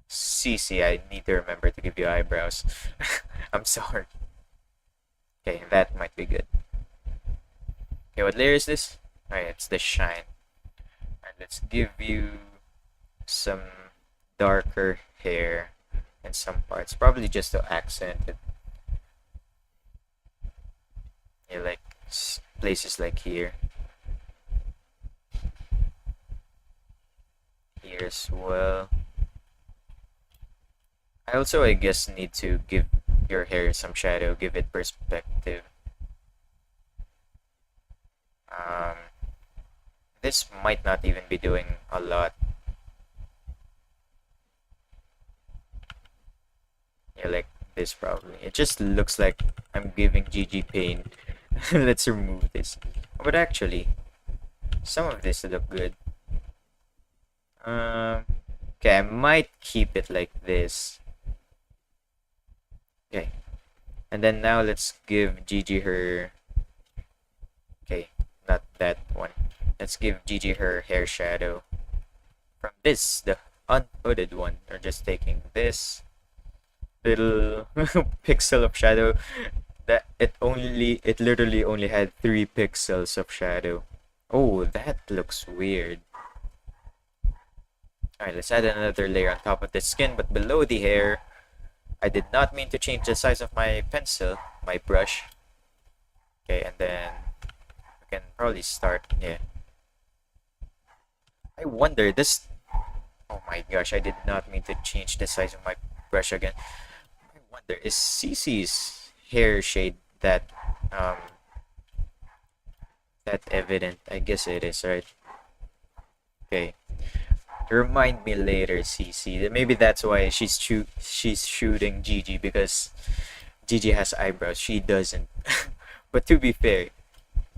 CC, I need to remember to give you eyebrows. I'm sorry. Okay, that might be good. Okay, what layer is this? Alright, it's the shine. Let's give you some darker hair in some parts, probably just to accent it. Yeah, like places like here, here as well. I also, I guess, need to give your hair some shadow, give it perspective. Um, this might not even be doing a lot. Yeah, like this probably. It just looks like I'm giving Gigi pain. Let's remove this. But actually, some of this look good. Um, okay, I might keep it like this. Okay, and then now let's give Gigi her. Okay, not that one. Let's give Gigi her hair shadow from this, the unhooded one. Or just taking this little pixel of shadow that it literally only had 3 pixels of shadow. Oh, that looks weird. Alright, let's add another layer on top of the skin, but below the hair. I did not mean to change the size of my pencil, my brush. Okay, and then we can probably start. Yeah. I wonder this. Oh my gosh, I did not mean to change the size of my brush again. I wonder, is Cece's hair shade um that evident? I guess it is, right? Okay. Remind me later, Cece. Maybe that's why she's shooting Gigi, because Gigi has eyebrows. She doesn't. But to be fair,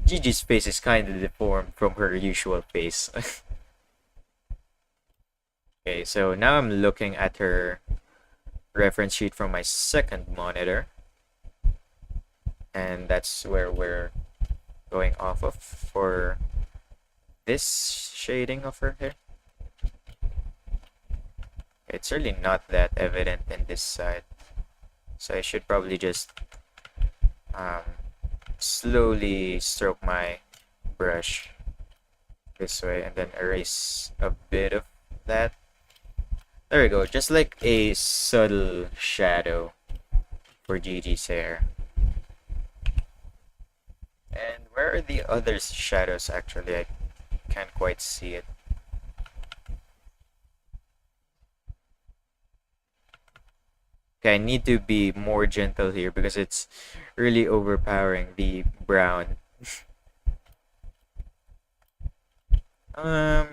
Gigi's face is kind of deformed from her usual face. Okay, so now I'm looking at her reference sheet from my second monitor. And that's where we're going off of for this shading of her hair. It's really not that evident in this side. So I should probably just slowly stroke my brush this way and then erase a bit of that. There we go, just like a subtle shadow for Gigi's hair. And where are the other shadows actually? I can't quite see it. Okay, I need to be more gentle here because it's really overpowering the brown. um,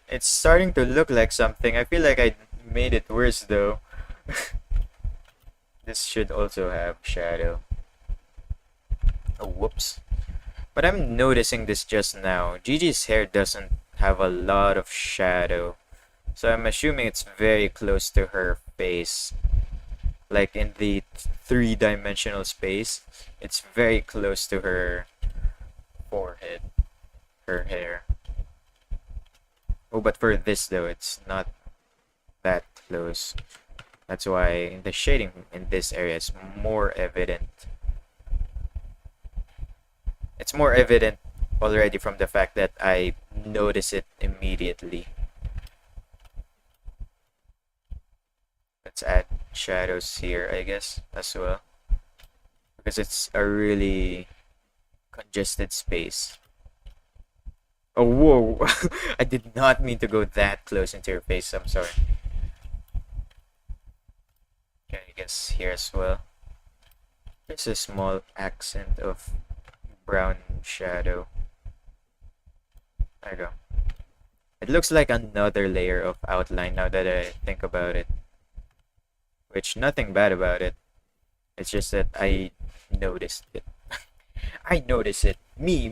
it's starting to look like something. I feel like I made it worse though. This should also have shadow. Oh, whoops. But I'm noticing this just now. Gigi's hair doesn't have a lot of shadow. So I'm assuming it's very close to her face. Like in the three-dimensional space, it's very close to her forehead, her hair. Oh, but for this though, it's not that close. That's why the shading in this area is more evident. It's more evident already from the fact that I notice it immediately. Let's add shadows here, I guess, as well. Because it's a really congested space. Oh, whoa! I did not mean to go that close into your face, I'm sorry. Okay, I guess here as well. There's a small accent of brown shadow. There you go. It looks like another layer of outline now that I think about it. Which, nothing bad about it. It's just that I noticed it. I noticed it. Me.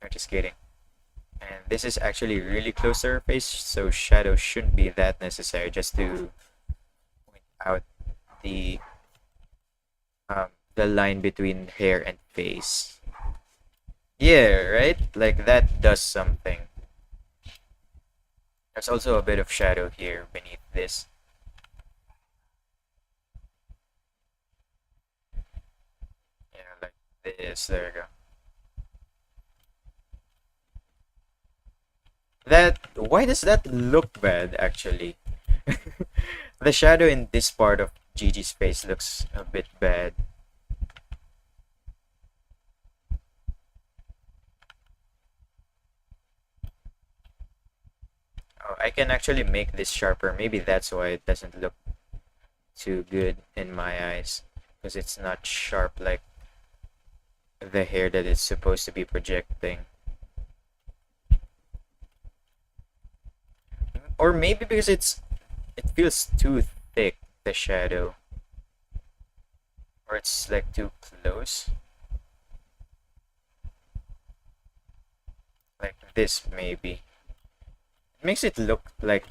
I'm just kidding. And this is actually really close to her face, so shadow shouldn't be that necessary, just to point out the the line between hair and face. Yeah, right? Like that does something. There's also a bit of shadow here beneath this. Yeah, like this. There we go. why does that look bad actually? The shadow in this part of Gigi's face looks a bit bad. Oh, I can actually make this sharper. Maybe that's why it doesn't look too good in my eyes. Because it's not sharp like the hair that it's supposed to be projecting. Or maybe because it feels too thick, the shadow. Or it's like too close. Like this maybe. It makes it look like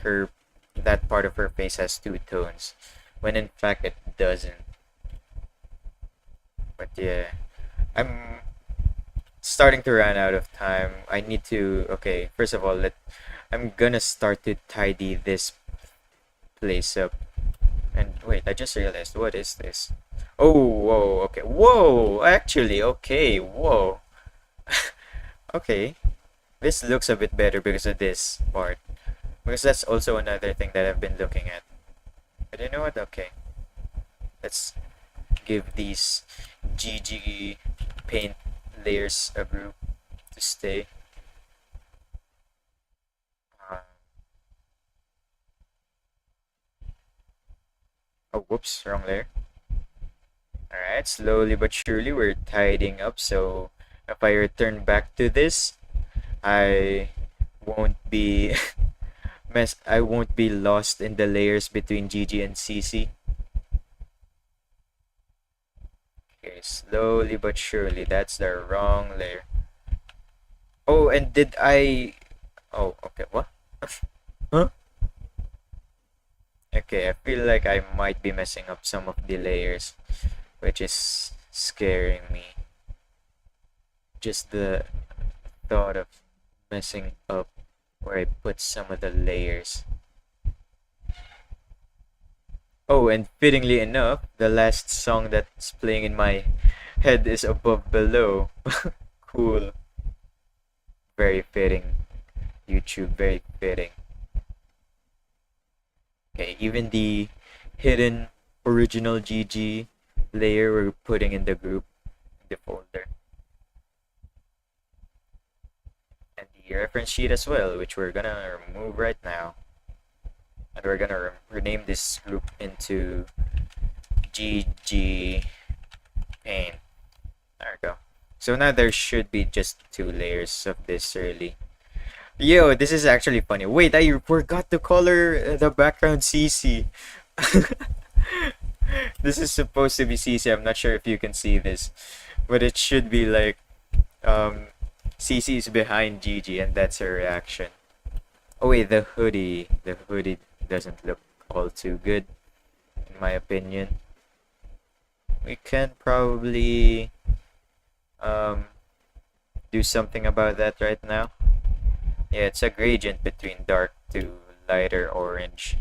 that part of her face has two tones. When in fact it doesn't. But yeah. I'm starting to run out of time. I need to okay, first of all I'm gonna start to tidy this place up. And wait, I just realized what is this? Oh, whoa, okay. Whoa, actually, okay, whoa. Okay. This looks a bit better because of this part. Because that's also another thing that I've been looking at. But you know what? Okay. Let's give these GG paint layers a group to stay. Uh, oh, whoops, wrong layer. Alright, slowly but surely we're tidying up. So if I return back to this, I won't be I won't be lost in the layers between Gigi and Cici. Okay, slowly but surely. That's the wrong layer. Oh, and did I... Oh, okay, what? Huh? Okay, I feel like I might be messing up some of the layers, which is scaring me. Just the thought of messing up where I put some of the layers. Oh, and fittingly enough, the last song that's playing in my head is Above Below. Cool. Very fitting. YouTube, very fitting. Okay, even the hidden original GG layer we're putting in the group, in the folder. And the reference sheet as well, which we're gonna remove right now. And we're gonna rename this group into GG Paint. There we go. So now there should be just 2 layers of this really. Yo, this is actually funny. Wait, I forgot to color the background CC. This is supposed to be CC. I'm not sure if you can see this. But it should be like CC is behind Gigi and that's her reaction. Oh wait, the hoodie. The hoodie doesn't look all too good in my opinion. We can probably do something about that right now. Yeah, it's a gradient between dark to lighter orange.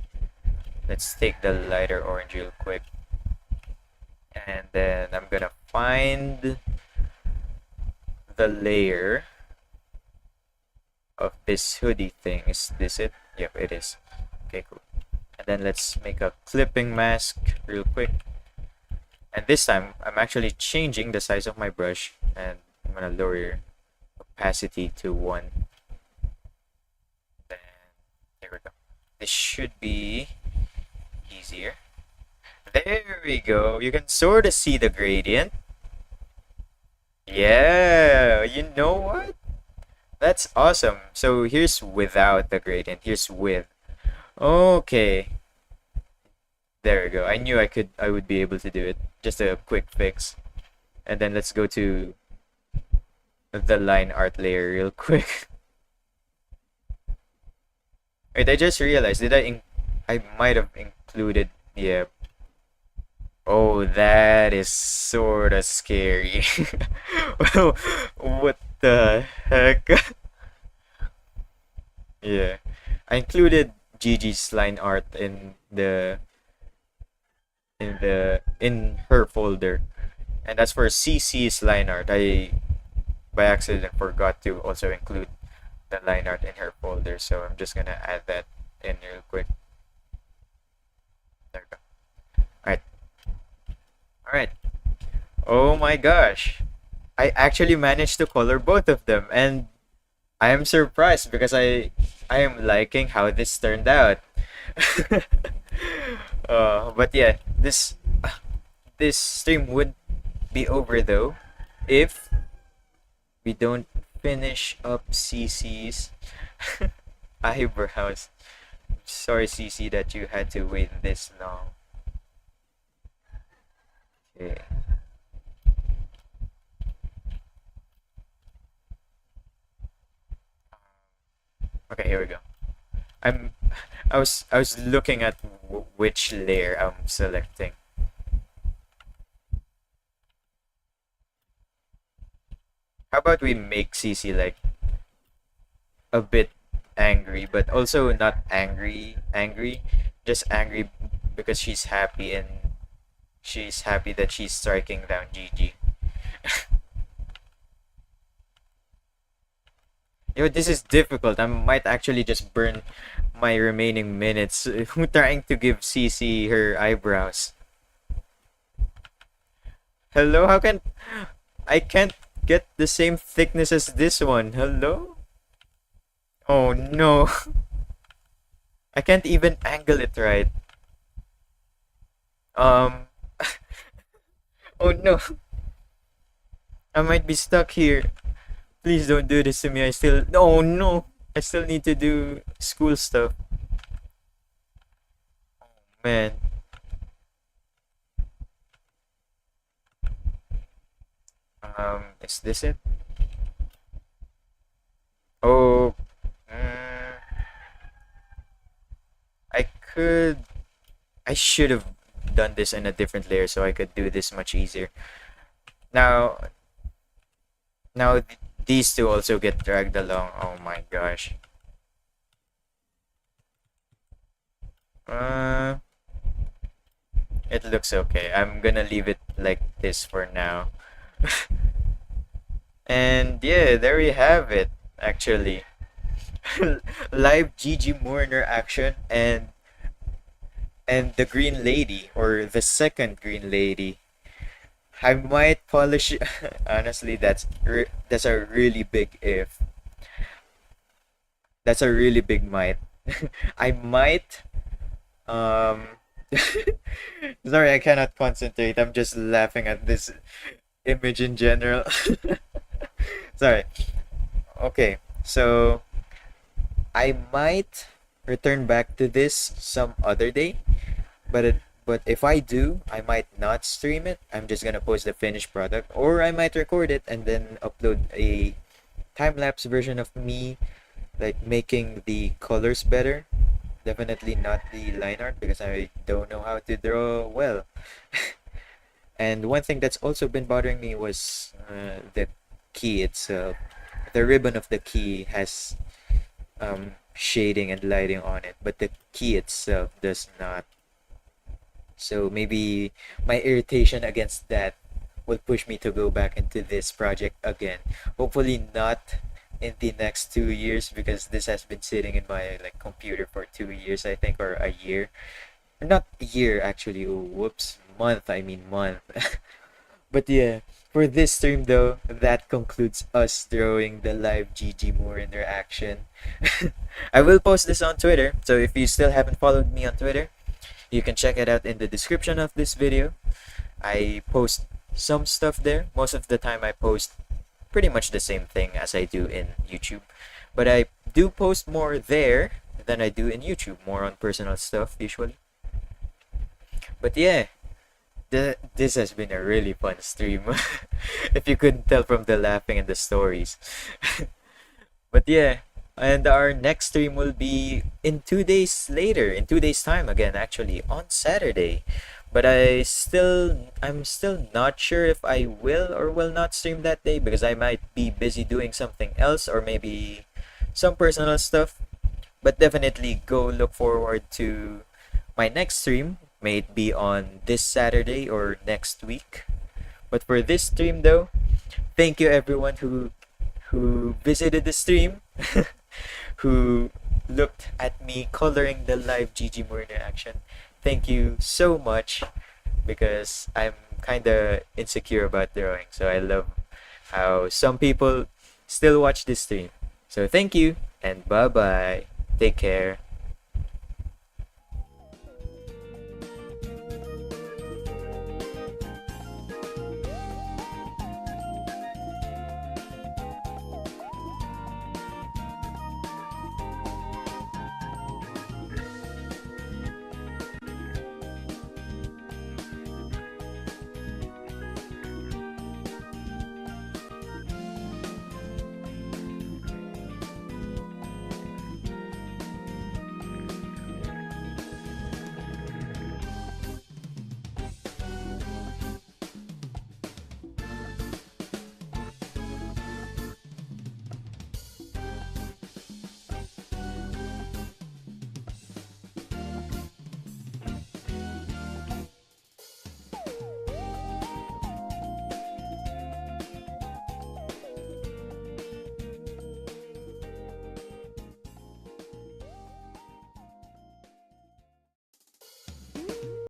Let's take the lighter orange real quick. And then I'm gonna find the layer of this hoodie thing. Is this it? Yep, it is. Okay, cool. And then let's make a clipping mask real quick. And this time, I'm actually changing the size of my brush. And I'm gonna lower opacity to 1. Then, there we go. This should be easier. There we go. You can sort of see the gradient. Yeah, you know what? That's awesome. So here's without the gradient. Here's with. Okay. There we go. I knew I would be able to do it. Just a quick fix. And then let's go to the line art layer real quick. Wait, I just realized, I might have included, yeah. Oh, that is sort of scary. Well, what the heck? Yeah. I included Gigi's line art in her folder. And as for CC's line art, I by accident forgot to also include the line art in her folder, so I'm just gonna add that in real quick. There we go. Alright. Alright. Oh my gosh. I actually managed to color both of them, and I am surprised because I am liking how this turned out. But yeah, this stream would be over though if we don't finish up CC's eyebrows. Sorry, CC, that you had to wait this long. Okay. Okay, here we go. I'm I was looking at which layer I'm selecting. How about we make CC like a bit angry, but also not angry, just angry because she's happy that she's striking down Gigi. This is difficult. I might actually just burn my remaining minutes trying to give CC her eyebrows. Hello, how can I can't get the same thickness as this one? Hello? Oh no. I can't even angle it right. Um oh no. I might be stuck here. Please don't do this to me. No. I still need to do school stuff. Man. Is this it? Oh, mm, I could. I should have done this in a different layer so I could do this much easier. Now, these two also get dragged along. Oh my gosh. Uh, it looks okay. I'm gonna leave it like this for now. And yeah, there we have it. Actually, live Gigi Murin action, and the Green Lady, or the second Green Lady. I might polish. Honestly, that's a really big if. That's a really big might. I might. Um. Sorry, I cannot concentrate. I'm just laughing at this image in general. Sorry. Okay, so I might return back to this some other day, but if I do, I might not stream it. I'm just gonna post the finished product, or I might record it and then upload a time lapse version of me like making the colors better. Definitely not the line art because I don't know how to draw well. And one thing that's also been bothering me was the key itself. The ribbon of the key has shading and lighting on it, but the key itself does not. So maybe my irritation against that will push me to go back into this project again. Hopefully not in the next 2 years because this has been sitting in my like computer for 2 years, I think, or a year. Not a year actually. Oh, whoops, month. I mean month. But yeah, for this stream though, that concludes us drawing the live Gigi Murin reaction. I will post this on Twitter, so if you still haven't followed me on Twitter, you can check it out in the description of this video. I post some stuff there. Most of the time I post pretty much the same thing as I do in YouTube. But I do post more there than I do in YouTube, more on personal stuff usually. But yeah, this has been a really fun stream. If you couldn't tell from the laughing and the stories. But yeah, and our next stream will be in 2 days later, in 2 days time again, actually on Saturday. But I'm still not sure if I will or will not stream that day because I might be busy doing something else or maybe some personal stuff. But definitely go look forward to my next stream. May it be on this Saturday or next week. But for this stream though, thank you everyone who visited the stream. who looked at me coloring the live Gigi Murin reaction. Thank you so much because I'm kind of insecure about drawing. So I love how some people still watch this stream. So thank you and bye bye. Take care.